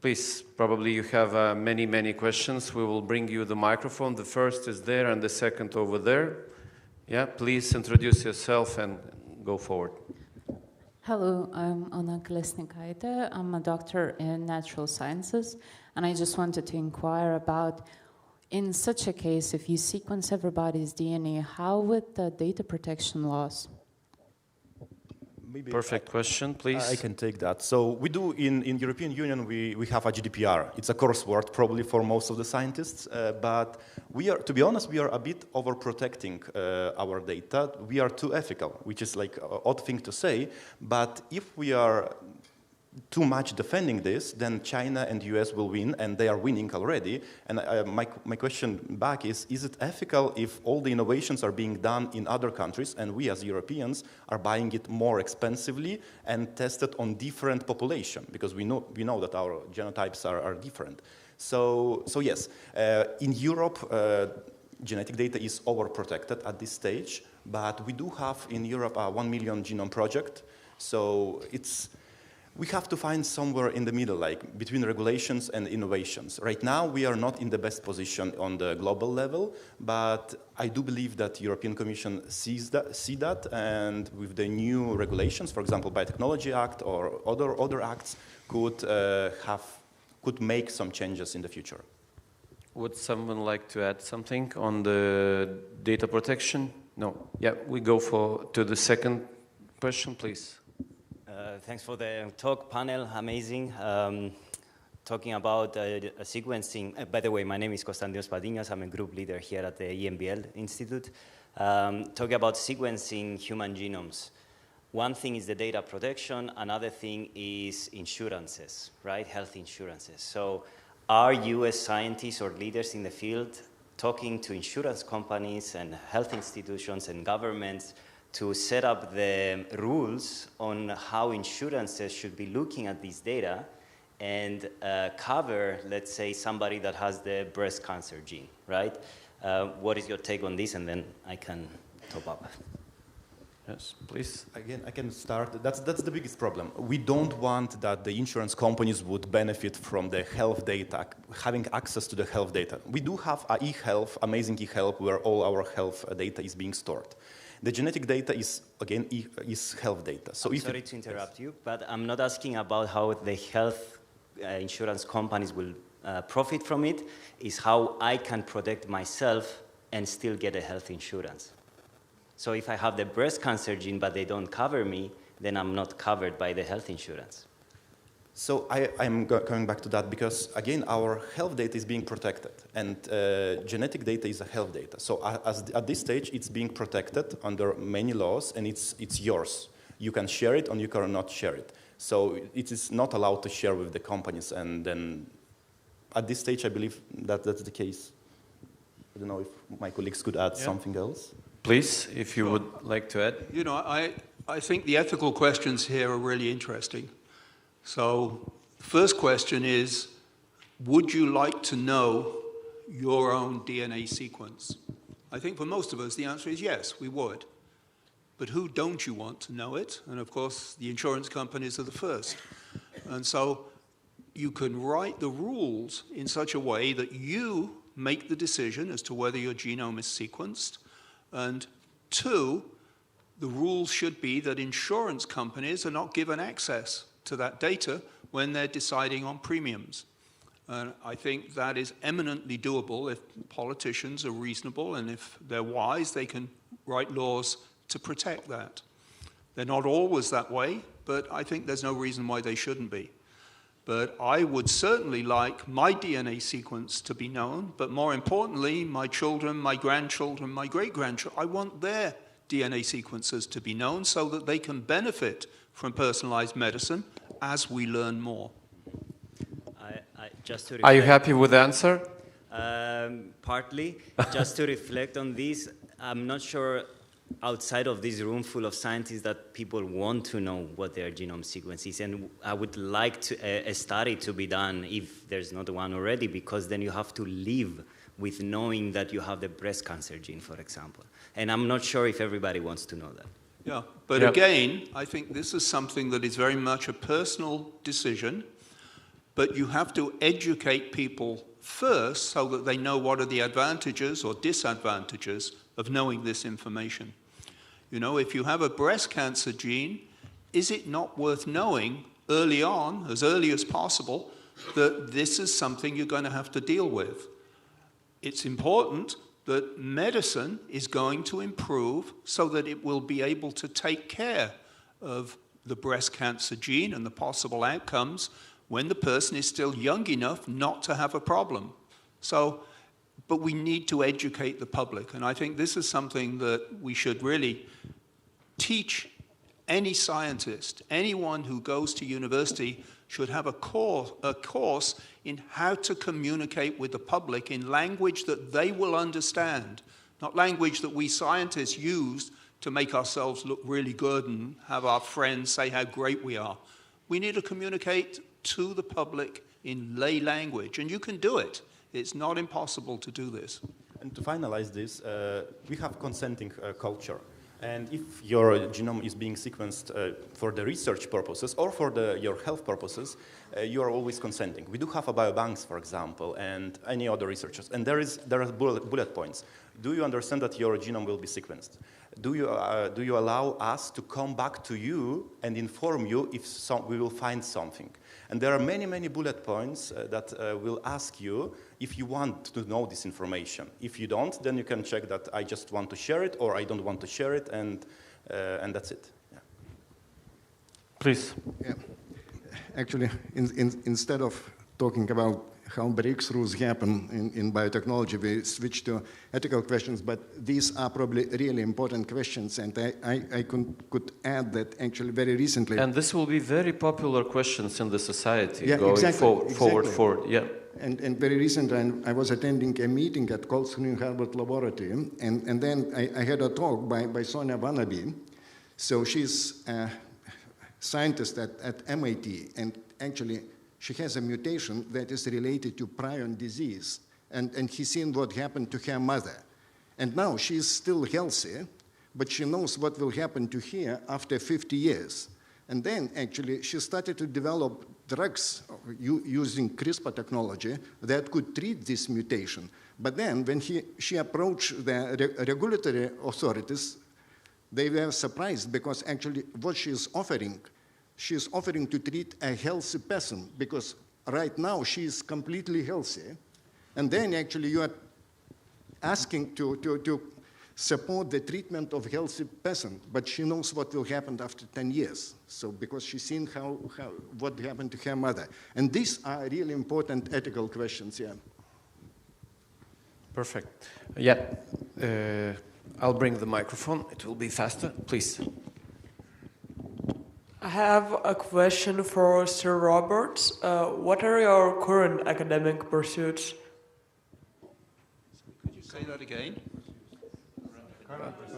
Please, probably you have many questions. We will bring you the microphone. The first is there and the second over there. Yeah, please introduce yourself and go forward. Hello, I'm John'o Kendrew. I'm a doctor in natural sciences, and I just wanted to inquire about, in such a case, if you sequence everybody's DNA, how would the data protection laws? Maybe perfect question, please. I can take that. So we do in European Union, we have a GDPR. It's a coarse word probably for most of the scientists, but we are, to be honest, we are a bit overprotecting our data. We are too ethical, which is like an odd thing to say, but if we are too much defending this, then China and US will win, and they are winning already. And my question back is it ethical if all the innovations are being done in other countries, and we as Europeans are buying it more expensively and tested on different population? Because we know that our genotypes are different. So yes, in Europe, genetic data is overprotected at this stage, but we do have in Europe a 1 million genome project. So we have to find somewhere in the middle, like between regulations and innovations. Right now, we are not in the best position on the global level, but I do believe that the European Commission see that, and with the new regulations, for example, Biotechnology Act or other acts, could make some changes in the future. Would someone like to add something on the data protection? No. Yeah, we go to the second question, please. Thanks for the talk panel, amazing. Talking about sequencing, by the way, my name is Constantinos Padinas, I'm a group leader here at the EMBL Institute. Talking about sequencing human genomes. One thing is the data protection, another thing is insurances, right? Health insurances. So are US scientists or leaders in the field talking to insurance companies and health institutions and governments to set up the rules on how insurances should be looking at this data and cover, let's say, somebody that has the breast cancer gene, right? What is your take on this? And then I can top up. Yes, please. Again, I can start. That's the biggest problem. We don't want that the insurance companies would benefit from the health data, having access to the health data. We do have e-health, amazing e-health, where all our health data is being stored. The genetic data is, again, is health data. So sorry to interrupt you, but I'm not asking about how the health insurance companies will profit from it. Is how I can protect myself and still get a health insurance. So if I have the breast cancer gene, but they don't cover me, then I'm not covered by the health insurance. So I'm coming back to that because, again, our health data is being protected, and genetic data is a health data. So at this stage, it's being protected under many laws, and it's yours. You can share it, or you cannot share it. So it is not allowed to share with the companies, and then at this stage, I believe that that's the case. I don't know if my colleagues could add something else. Please, if you would like to add. You know, I think the ethical questions here are really interesting. So the first question is, would you like to know your own DNA sequence? I think for most of us, the answer is yes, we would. But who don't you want to know it? And of course, the insurance companies are the first. And so you can write the rules in such a way that you make the decision as to whether your genome is sequenced. And two, the rules should be that insurance companies are not given access to that data when they're deciding on premiums. And I think that is eminently doable if politicians are reasonable, and if they're wise, they can write laws to protect that. They're not always that way, but I think there's no reason why they shouldn't be. But I would certainly like my DNA sequence to be known, but more importantly, my children, my grandchildren, my great-grandchildren, I want their DNA sequences to be known so that they can benefit from personalized medicine as we learn more. Are you happy with the answer? Partly. Just to reflect on this, I'm not sure outside of this room full of scientists that people want to know what their genome sequence is. And I would like a study to be done, if there's not one already, because then you have to live with knowing that you have the breast cancer gene, for example. And I'm not sure if everybody wants to know that. Yeah, but again, I think this is something that is very much a personal decision, but you have to educate people first so that they know what are the advantages or disadvantages of knowing this information. You know, if you have a breast cancer gene, is it not worth knowing early on, as early as possible, that this is something you're going to have to deal with? It's important that medicine is going to improve so that it will be able to take care of the breast cancer gene and the possible outcomes when the person is still young enough not to have a problem. So, but we need to educate the public, and I think this is something that we should really teach any scientist. Anyone who goes to university should have a course in how to communicate with the public in language that they will understand, not language that we scientists use to make ourselves look really good and have our friends say how great we are. We need to communicate to the public in lay language, and you can do it. It's not impossible to do this. And to finalize this, we have consenting culture. And if your genome is being sequenced for the research purposes or for your health purposes, you are always consenting. We do have a biobanks, for example, and any other researchers. And there are bullet points. Do you understand that your genome will be sequenced? Do you allow us to come back to you and inform you if we will find something? And there are many, many bullet points that will ask you if you want to know this information. If you don't, then you can check that I just want to share it or I don't want to share it, and that's it. Yeah. Please. Yeah. Actually, instead of talking about how breakthroughs happen in biotechnology, we switch to ethical questions, but these are probably really important questions, and I could add that actually very recently... And this will be very popular questions in the society going exactly. forward. Yeah. And very recently, I was attending a meeting at Cold Spring Harvard Laboratory, and then I had a talk by Sonia Vanabe. So she's a scientist at MIT, and actually she has a mutation that is related to prion disease, and he's seen what happened to her mother. And now she's still healthy, but she knows what will happen to her after 50 years. And then actually she started to develop drugs using CRISPR technology that could treat this mutation. But then when she approached the regulatory authorities, they were surprised because actually what she's offering to treat a healthy person, because right now she is completely healthy. And then actually you are asking to support the treatment of healthy person, but she knows what will happen after 10 years. So because she's seen what happened to her mother. And these are really important ethical questions, yeah. Perfect. Yeah. I'll bring the microphone. It will be faster. Please. I have a question for Sir Roberts. What are your current academic pursuits? Could you say that again?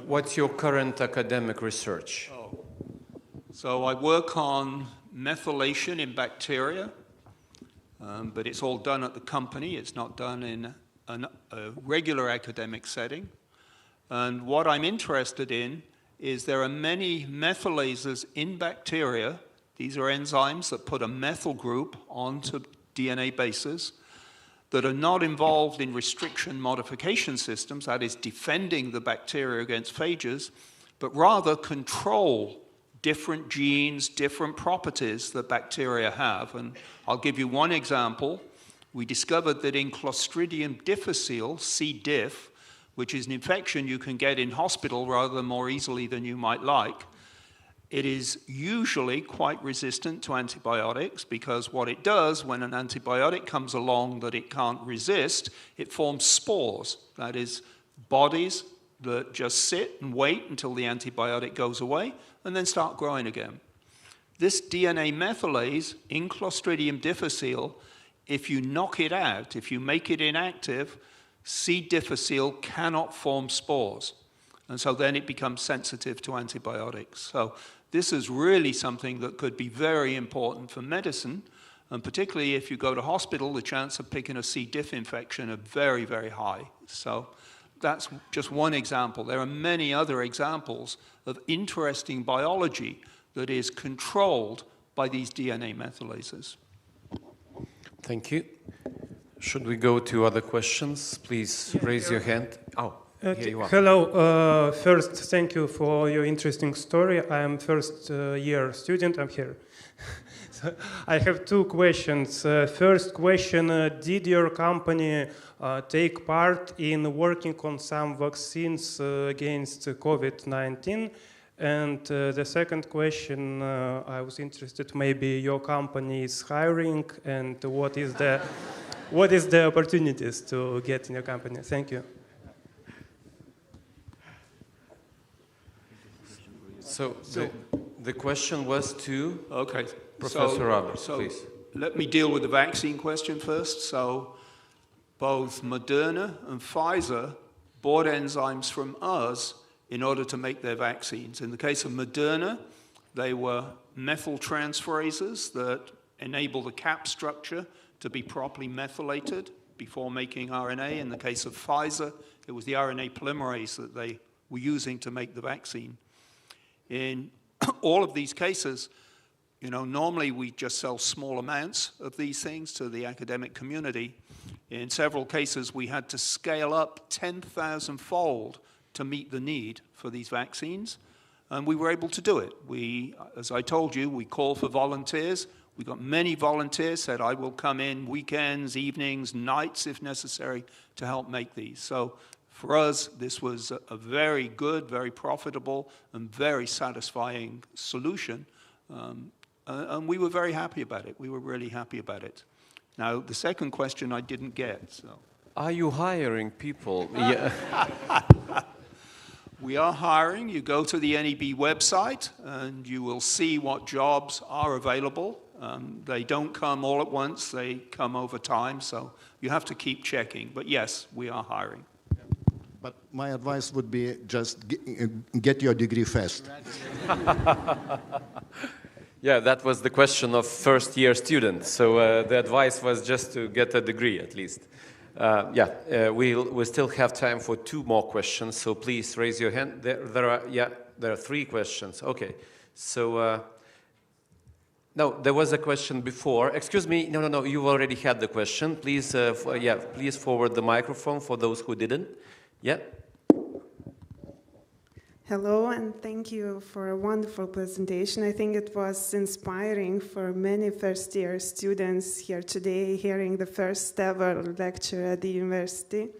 What's your current academic research? Oh. So I work on methylation in bacteria, but it's all done at the company. It's not done in a regular academic setting. And what I'm interested in is there are many methylases in bacteria. These are enzymes that put a methyl group onto DNA bases that are not involved in restriction modification systems, that is defending the bacteria against phages, but rather control different genes, different properties that bacteria have. And I'll give you one example. We discovered that in Clostridium difficile, C. diff, which is an infection you can get in hospital rather than more easily than you might like, It is usually quite resistant to antibiotics because what it does when an antibiotic comes along that it can't resist, it forms spores. That is, bodies that just sit and wait until the antibiotic goes away and then start growing again. This DNA methylase in Clostridium difficile, if you knock it out, if you make it inactive, C. difficile cannot form spores. And so then it becomes sensitive to antibiotics. So this is really something that could be very important for medicine, and particularly if you go to hospital, the chance of picking a C. diff infection are very, very high. So that's just one example. There are many other examples of interesting biology that is controlled by these DNA methylases. Thank you. Should we go to other questions? Please raise your hand. Oh. Here you are. Hello. First, thank you for your interesting story. I am first year student. I'm here. So I have two questions. First question, did your company take part in working on some vaccines against COVID-19? And the second question, I was interested, maybe your company is hiring, and what is the opportunities to get in your company? Thank you. So the question was to Professor Roberts, please. Let me deal with the vaccine question first. So both Moderna and Pfizer bought enzymes from us in order to make their vaccines. In the case of Moderna, they were methyltransferases that enable the cap structure to be properly methylated before making RNA. In the case of Pfizer, it was the RNA polymerase that they were using to make the vaccine. In all of these cases, you know, normally we just sell small amounts of these things to the academic community. In several cases, we had to scale up 10,000-fold to meet the need for these vaccines, and we were able to do it. We, as I told you, we called for volunteers. We got many volunteers, said, I will come in weekends, evenings, nights, if necessary, to help make these. So for us, this was a very good, very profitable, and very satisfying solution. And we were very happy about it. We were really happy about it. Now, the second question I didn't get. So. Are you hiring people? Yeah. We are hiring. You go to the NEB website, and you will see what jobs are available. They don't come all at once. They come over time. So you have to keep checking. But yes, we are hiring. But my advice would be just get your degree fast. Yeah, that was the question of first-year students. So the advice was just to get a degree, at least. We still have time for two more questions. So please raise your hand. There are three questions. Okay. So no, there was a question before. Excuse me. No. You already had the question. Please, please forward the microphone for those who didn't. Yeah. Hello, and thank you for a wonderful presentation. I think it was inspiring for many first-year students here today, hearing the first ever lecture at the university,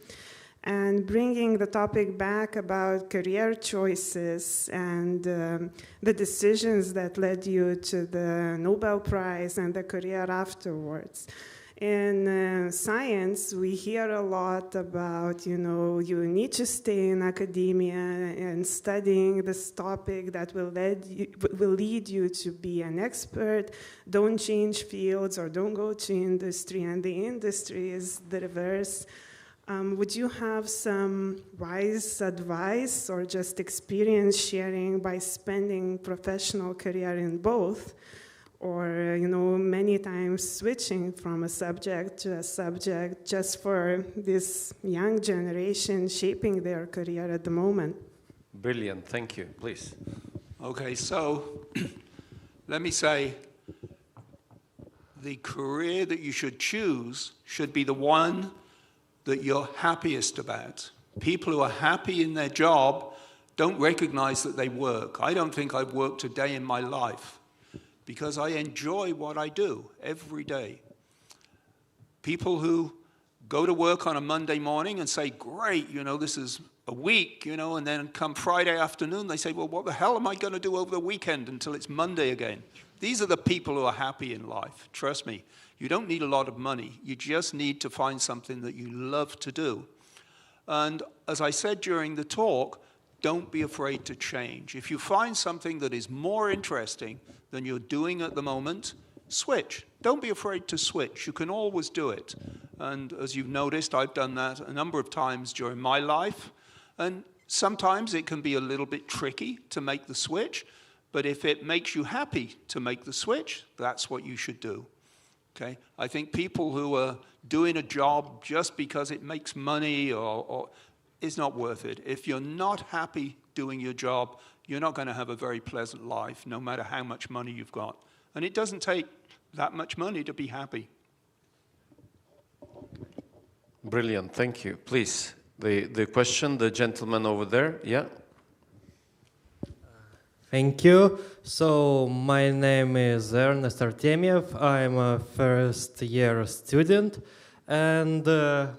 and bringing the topic back about career choices and the decisions that led you to the Nobel Prize and the career afterwards. In science, we hear a lot about, you need to stay in academia and studying this topic that will lead you to be an expert. Don't change fields or don't go to industry, and the industry is the reverse. Would you have some wise advice or just experience sharing by spending professional career in both? Or, many times switching from a subject to a subject just for this young generation shaping their career at the moment. Brilliant, thank you, please. Okay, so let me say, the career that you should choose should be the one that you're happiest about. People who are happy in their job don't recognize that they work. I don't think I've worked a day in my life, because I enjoy what I do every day. People who go to work on a Monday morning and say, great, you know, this is a week, you know, and then come Friday afternoon, they say, well, what the hell am I going to do over the weekend until it's Monday again? These are the people who are happy in life. Trust me. You don't need a lot of money. You just need to find something that you love to do. And as I said during the talk, don't be afraid to change. If you find something that is more interesting than you're doing at the moment, switch. Don't be afraid to switch. You can always do it. And as you've noticed, I've done that a number of times during my life. And sometimes it can be a little bit tricky to make the switch. But if it makes you happy to make the switch, that's what you should do. Okay? I think people who are doing a job just because it makes money or is not worth it. If you're not happy doing your job, you're not going to have a very pleasant life, no matter how much money you've got. And it doesn't take that much money to be happy. Brilliant, thank you. Please, the question, the gentleman over there, yeah? Thank you. So my name is Ernest Artemiev. I'm a first-year student. And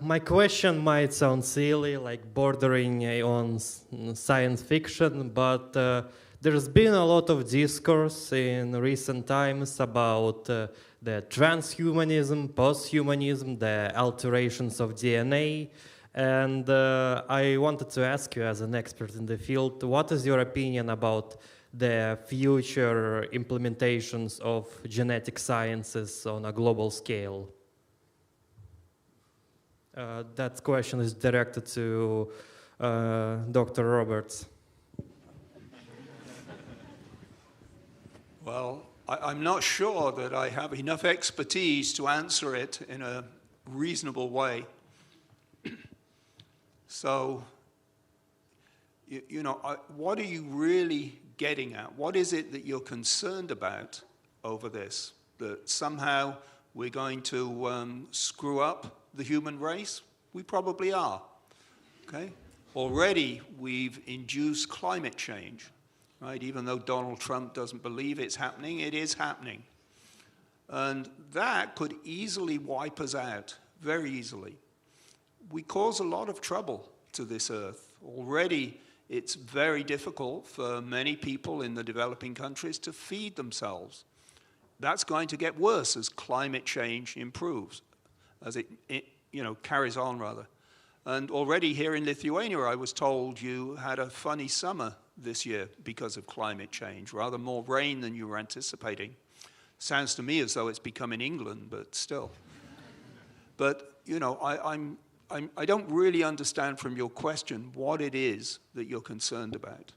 my question might sound silly, like bordering on science fiction, but there's been a lot of discourse in recent times about the transhumanism, posthumanism, the alterations of DNA. And I wanted to ask you, as an expert in the field, what is your opinion about the future implementations of genetic sciences on a global scale? That question is directed to Dr. Roberts. Well, I'm not sure that I have enough expertise to answer it in a reasonable way. So, you know, what are you really getting at? What is it that you're concerned about over this? That somehow we're going to screw up the human race? We probably are. Okay? Already we've induced climate change, right? Even though Donald Trump doesn't believe it's happening, it is happening. And that could easily wipe us out, very easily. We cause a lot of trouble to this earth. Already it's very difficult for many people in the developing countries to feed themselves. That's going to get worse as climate change improves, as it you know, carries on rather. And already here in Lithuania, I was told you had a funny summer this year because of climate change, rather more rain than you were anticipating. Sounds to me as though it's become in England, but still. But, you know, I don't really understand from your question what it is that you're concerned about.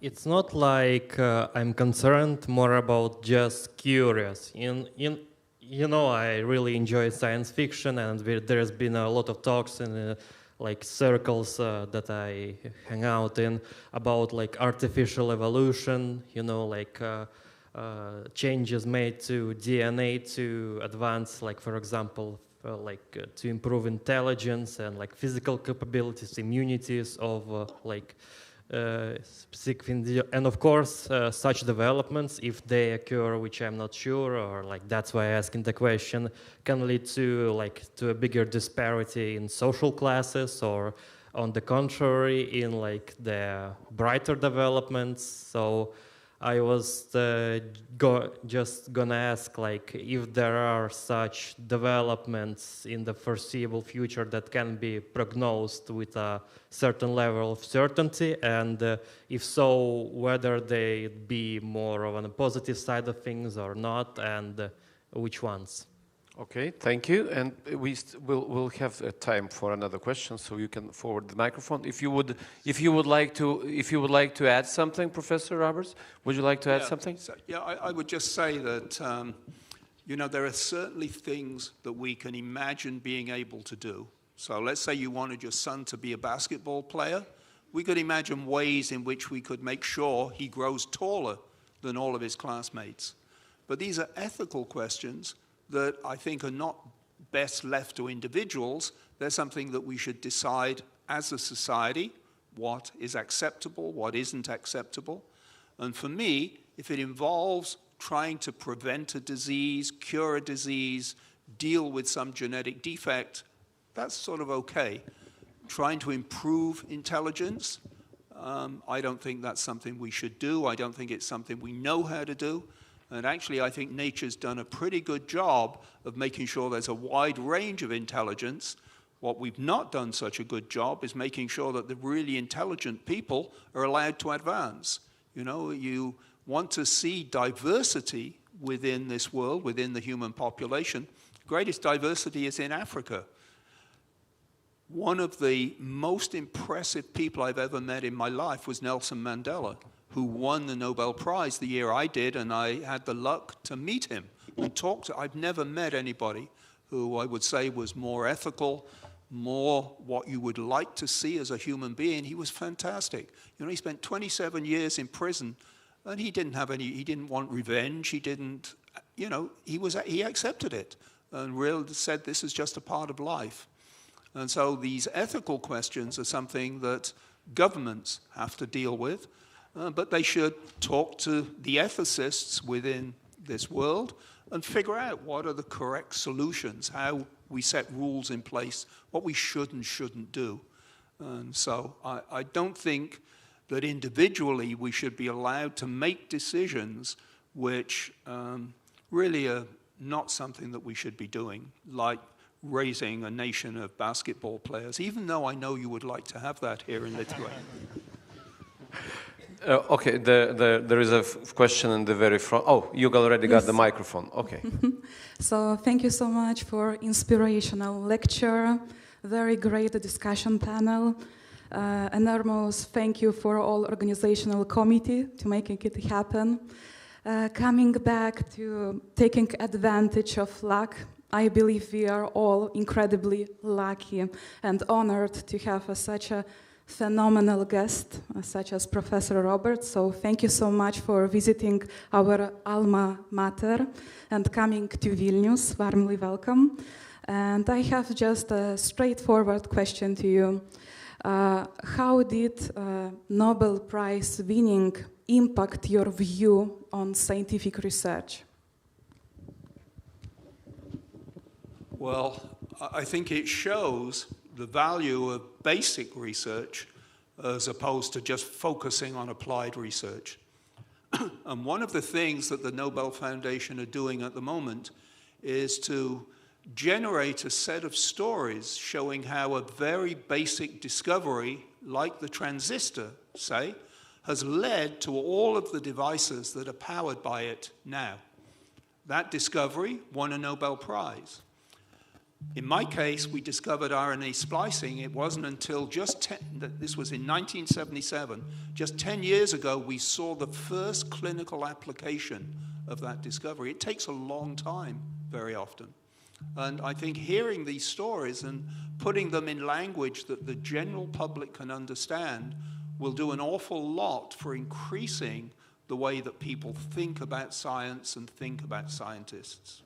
It's not like I'm concerned, more about just curious. You know, I really enjoy science fiction, and there's been a lot of talks in like circles that I hang out in about like artificial evolution, you know, like changes made to DNA to advance, like for example, to improve intelligence and like physical capabilities, immunities of specific, and of course such developments, if they occur, which I'm not sure, or like that's why I'm asking the question, can lead to a bigger disparity in social classes, or on the contrary in like the brighter developments. So I was just gonna ask, like, if there are such developments in the foreseeable future that can be prognosed with a certain level of certainty, and if so, whether they be more on the positive side of things or not, and which ones. Okay, thank you. And we'll have time for another question, so you can forward the microphone. If you would like to add something, Professor Roberts, would you like to add something? So, yeah, I would just say that you know, there are certainly things that we can imagine being able to do. So let's say you wanted your son to be a basketball player. We could imagine ways in which we could make sure he grows taller than all of his classmates. But these are ethical questions that I think are not best left to individuals. They're something that we should decide as a society, what is acceptable, what isn't acceptable. And for me, if it involves trying to prevent a disease, cure a disease, deal with some genetic defect, that's sort of okay. Trying to improve intelligence, I don't think that's something we should do. I don't think it's something we know how to do. And actually, I think nature's done a pretty good job of making sure there's a wide range of intelligence. What we've not done such a good job is making sure that the really intelligent people are allowed to advance. You know, you want to see diversity within this world, within the human population. The greatest diversity is in Africa. One of the most impressive people I've ever met in my life was Nelson Mandela, who won the Nobel Prize the year I did, and I had the luck to meet him and talk to. I've never met anybody who I would say was more ethical, more what you would like to see as a human being. He was fantastic. You know, he spent 27 years in prison, and he didn't want revenge. He didn't, you know, he accepted it and really said this is just a part of life. And so these ethical questions are something that governments have to deal with, but they should talk to the ethicists within this world and figure out what are the correct solutions, how we set rules in place, what we should and shouldn't do. And so I don't think that individually we should be allowed to make decisions which really are not something that we should be doing, like raising a nation of basketball players, even though I know you would like to have that here in Lithuania. Okay, there is a question in the very front. Oh, you already got the microphone. Okay. So thank you so much for inspirational lecture, very great discussion panel. Enormous thank you for all organizational committee to making it happen. Coming back to taking advantage of luck, I believe we are all incredibly lucky and honored to have such a phenomenal guest, such as Professor Roberts. So thank you so much for visiting our alma mater and coming to Vilnius. Warmly welcome. And I have just a straightforward question to you. How did Nobel Prize winning impact your view on scientific research? Well, I think it shows the value of basic research as opposed to just focusing on applied research. And one of the things that the Nobel Foundation are doing at the moment is to generate a set of stories showing how a very basic discovery, like the transistor, say, has led to all of the devices that are powered by it now. That discovery won a Nobel Prize. In my case, we discovered RNA splicing. It wasn't until this was in 1977, just 10 years ago, we saw the first clinical application of that discovery. It takes a long time, very often. And I think hearing these stories and putting them in language that the general public can understand will do an awful lot for increasing the way that people think about science and think about scientists.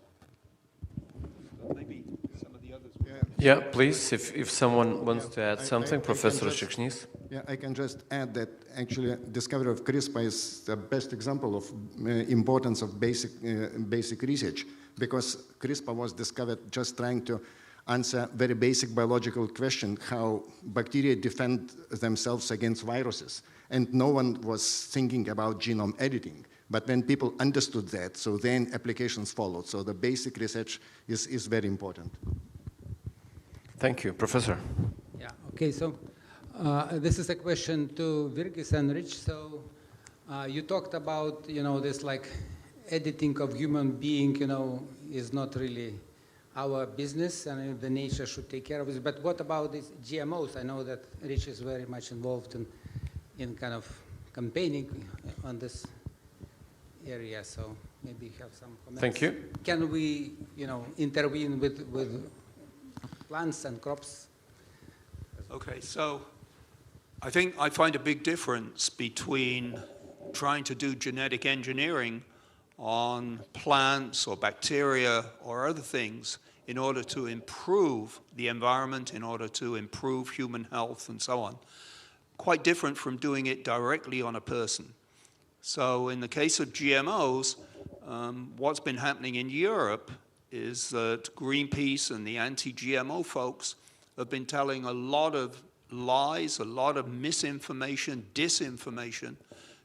Maybe some of the others. Yeah, please, if someone wants to add something, Professor Šikšnys. Yeah, I can just add that actually discovery of CRISPR is the best example of importance of basic research, because CRISPR was discovered just trying to answer very basic biological question, how bacteria defend themselves against viruses. And no one was thinking about genome editing. But when people understood that, so then applications followed. So the basic research is very important. Thank you. Professor. Yeah, okay, so this is a question to Virgis and Rich. So you talked about, this like editing of human being, is not really our business, and the nature should take care of it. But what about these GMOs? I know that Rich is very much involved in kind of campaigning on this area, so maybe you have some comments. Thank you. Can we, intervene with plants and crops? Okay, so I think I find a big difference between trying to do genetic engineering on plants or bacteria or other things in order to improve the environment, in order to improve human health and so on. Quite different from doing it directly on a person. So in the case of GMOs, what's been happening in Europe is that Greenpeace and the anti-GMO folks have been telling a lot of lies, a lot of misinformation, disinformation,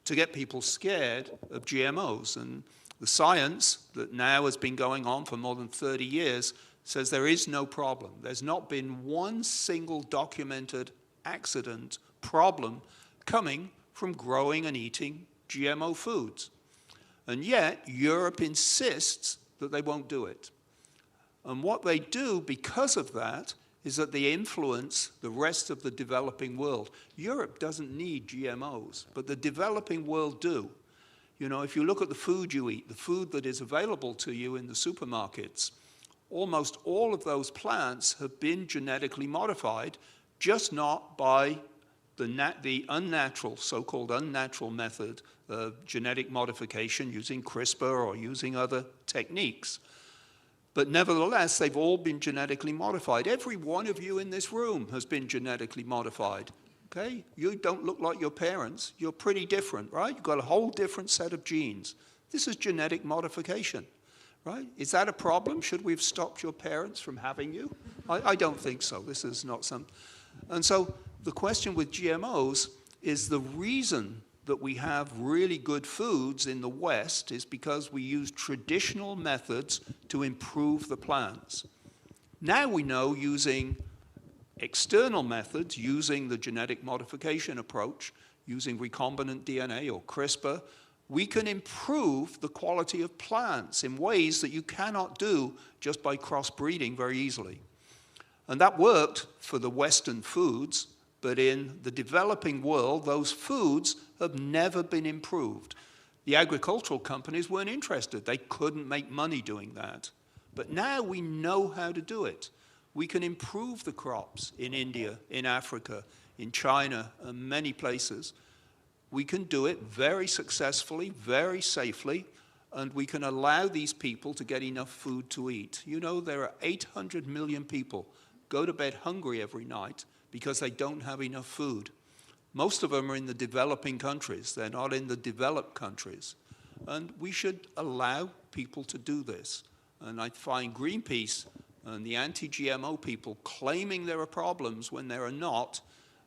to get people scared of GMOs. And the science that now has been going on for more than 30 years says there is no problem. There's not been one single documented accident, problem, coming from growing and eating GMO foods. And yet, Europe insists that they won't do it. And what they do because of that is that they influence the rest of the developing world. Europe doesn't need GMOs, but the developing world do. You know, if you look at the food you eat, the food that is available to you in the supermarkets, almost all of those plants have been genetically modified, just not by the unnatural, so-called unnatural method of genetic modification using CRISPR or using other techniques. But nevertheless, they've all been genetically modified. Every one of you in this room has been genetically modified. Okay? You don't look like your parents. You're pretty different, right? You've got a whole different set of genes. This is genetic modification, right? Is that a problem? Should we have stopped your parents from having you? I don't think so. This is not some... And so the question with GMOs is the reason that we have really good foods in the West is because we use traditional methods to improve the plants. Now we know using external methods, using the genetic modification approach, using recombinant DNA or CRISPR, we can improve the quality of plants in ways that you cannot do just by crossbreeding very easily. And that worked for the Western foods, but in the developing world, those foods have never been improved. The agricultural companies weren't interested. They couldn't make money doing that. But now we know how to do it. We can improve the crops in India, in Africa, in China, and many places. We can do it very successfully, very safely, and we can allow these people to get enough food to eat. You know, there are 800 million people go to bed hungry every night because they don't have enough food. Most of them are in the developing countries. They're not in the developed countries. And we should allow people to do this. And I find Greenpeace and the anti-GMO people claiming there are problems when there are not,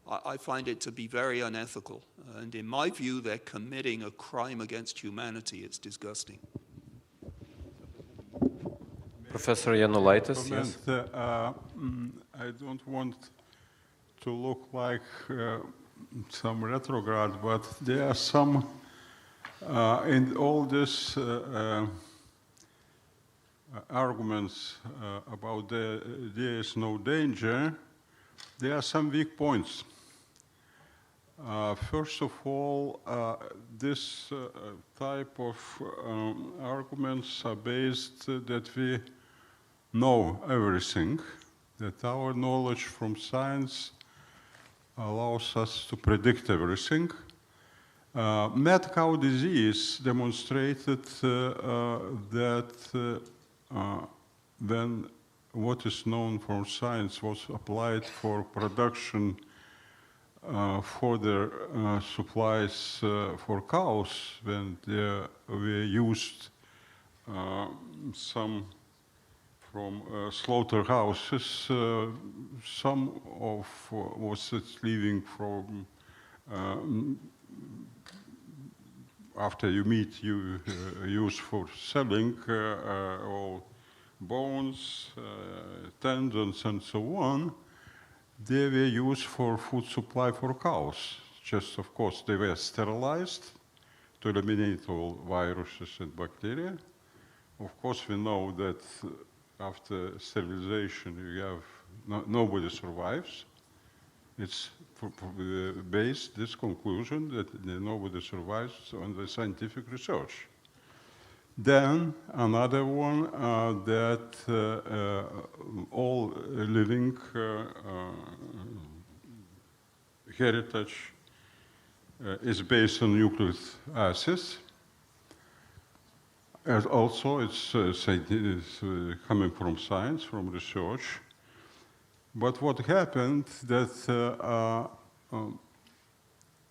I find it to be very unethical. And in my view, they're committing a crime against humanity. It's disgusting. Professor Janulaitis, yes? I don't want to look like some retrograde, but there are some, in all this arguments about there is no danger, there are some weak points. First of all, this type of arguments are based that we know everything, that our knowledge from science allows us to predict everything. Mad cow disease demonstrated that when what is known from science was applied for production further supplies for cows, when there were used some from slaughterhouses, some of was leaving from after you meat you use for selling all bones, tendons, and so on. They were used for food supply for cows. Just, of course, they were sterilized to eliminate all viruses and bacteria. Of course, we know that after sterilization, you have nobody survives. It's based this conclusion that nobody survives on the scientific research. Then another one that all living heritage is based on nucleic acids. And also, it's coming from science, from research. But what happened that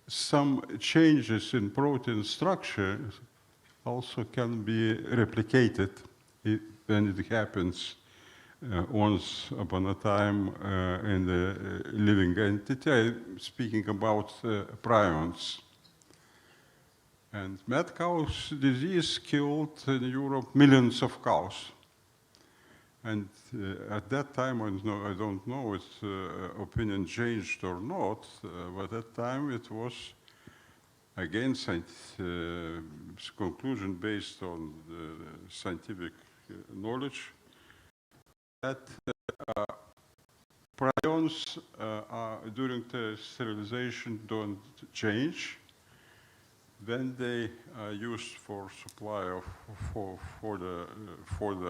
some changes in protein structure also can be replicated when it happens once upon a time in the living entity. I'm speaking about prions. And mad cow's disease killed in Europe millions of cows. And at that time, I don't know if opinion changed or not, but at that time it was, again, conclusion based on scientific knowledge, that prions during the sterilization don't change. When they are used for supply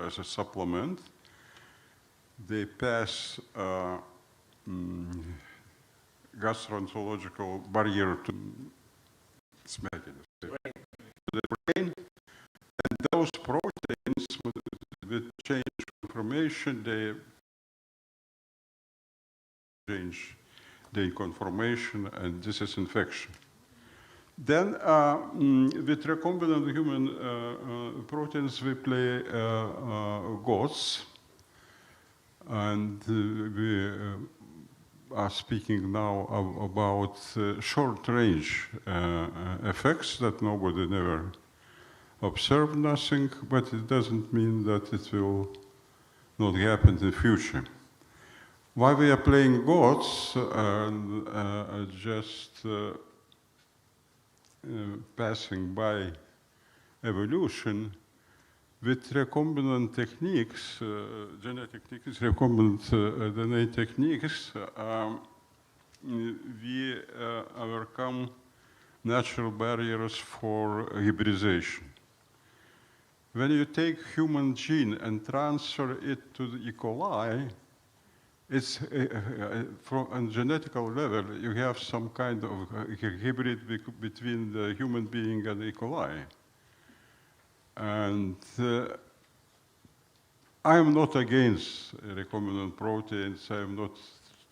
as a supplement, they pass gastroenterological barrier to the brain, and those proteins with change conformation, they change the conformation, and this is infection. Then, with recombinant human proteins, we play goats. And we are speaking now about short-range effects that nobody never observed nothing, but it doesn't mean that it will not happen in the future. Why we are playing gods and just passing by evolution, with recombinant techniques, genetic techniques, recombinant DNA techniques, we overcome natural barriers for hybridization. When you take human gene and transfer it to the E. coli, it's from a genetical level, you have some kind of hybrid between the human being and E. coli. And I am not against recombinant proteins. I am not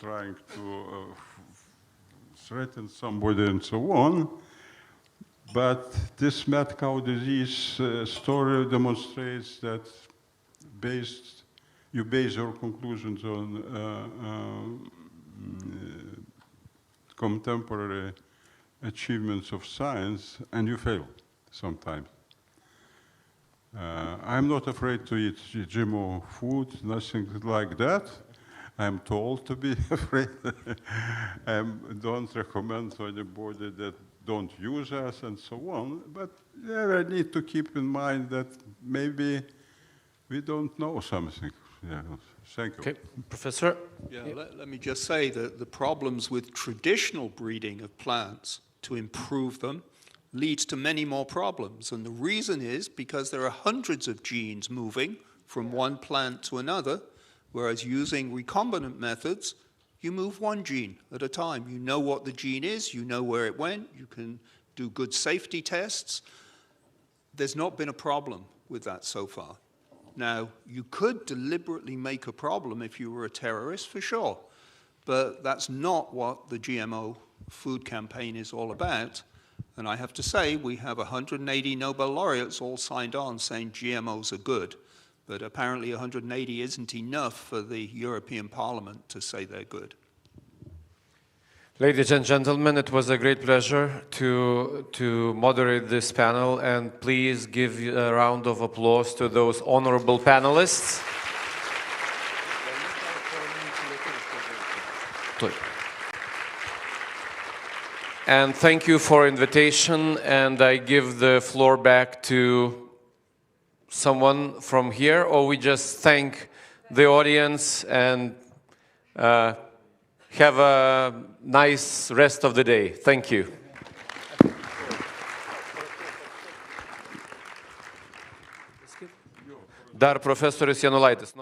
trying to threaten somebody and so on. But this mad cow disease story demonstrates that you base your conclusions on contemporary achievements of science, and you fail sometimes. I'm not afraid to eat GMO food, nothing like that. I'm told to be afraid. I don't recommend to anybody that don't use us and so on. But yeah, I need to keep in mind that maybe we don't know something. Yeah. Thank you. Okay, Professor? Yeah, let me just say that the problems with traditional breeding of plants to improve them leads to many more problems. And the reason is because there are hundreds of genes moving from one plant to another, whereas using recombinant methods, you move one gene at a time. You know what the gene is, you know where it went, you can do good safety tests. There's not been a problem with that so far. Now, you could deliberately make a problem if you were a terrorist, for sure, but that's not what the GMO food campaign is all about. And I have to say, we have 180 Nobel laureates all signed on saying GMOs are good. But apparently 180 isn't enough for the European Parliament to say they're good. Ladies and gentlemen, it was a great pleasure to moderate this panel, and please give a round of applause to those honorable panelists. And thank you for invitation, and I give the floor back to someone from here, or we just thank the audience and have a nice rest of the day. Thank you. Dar profesorius Janulaitis.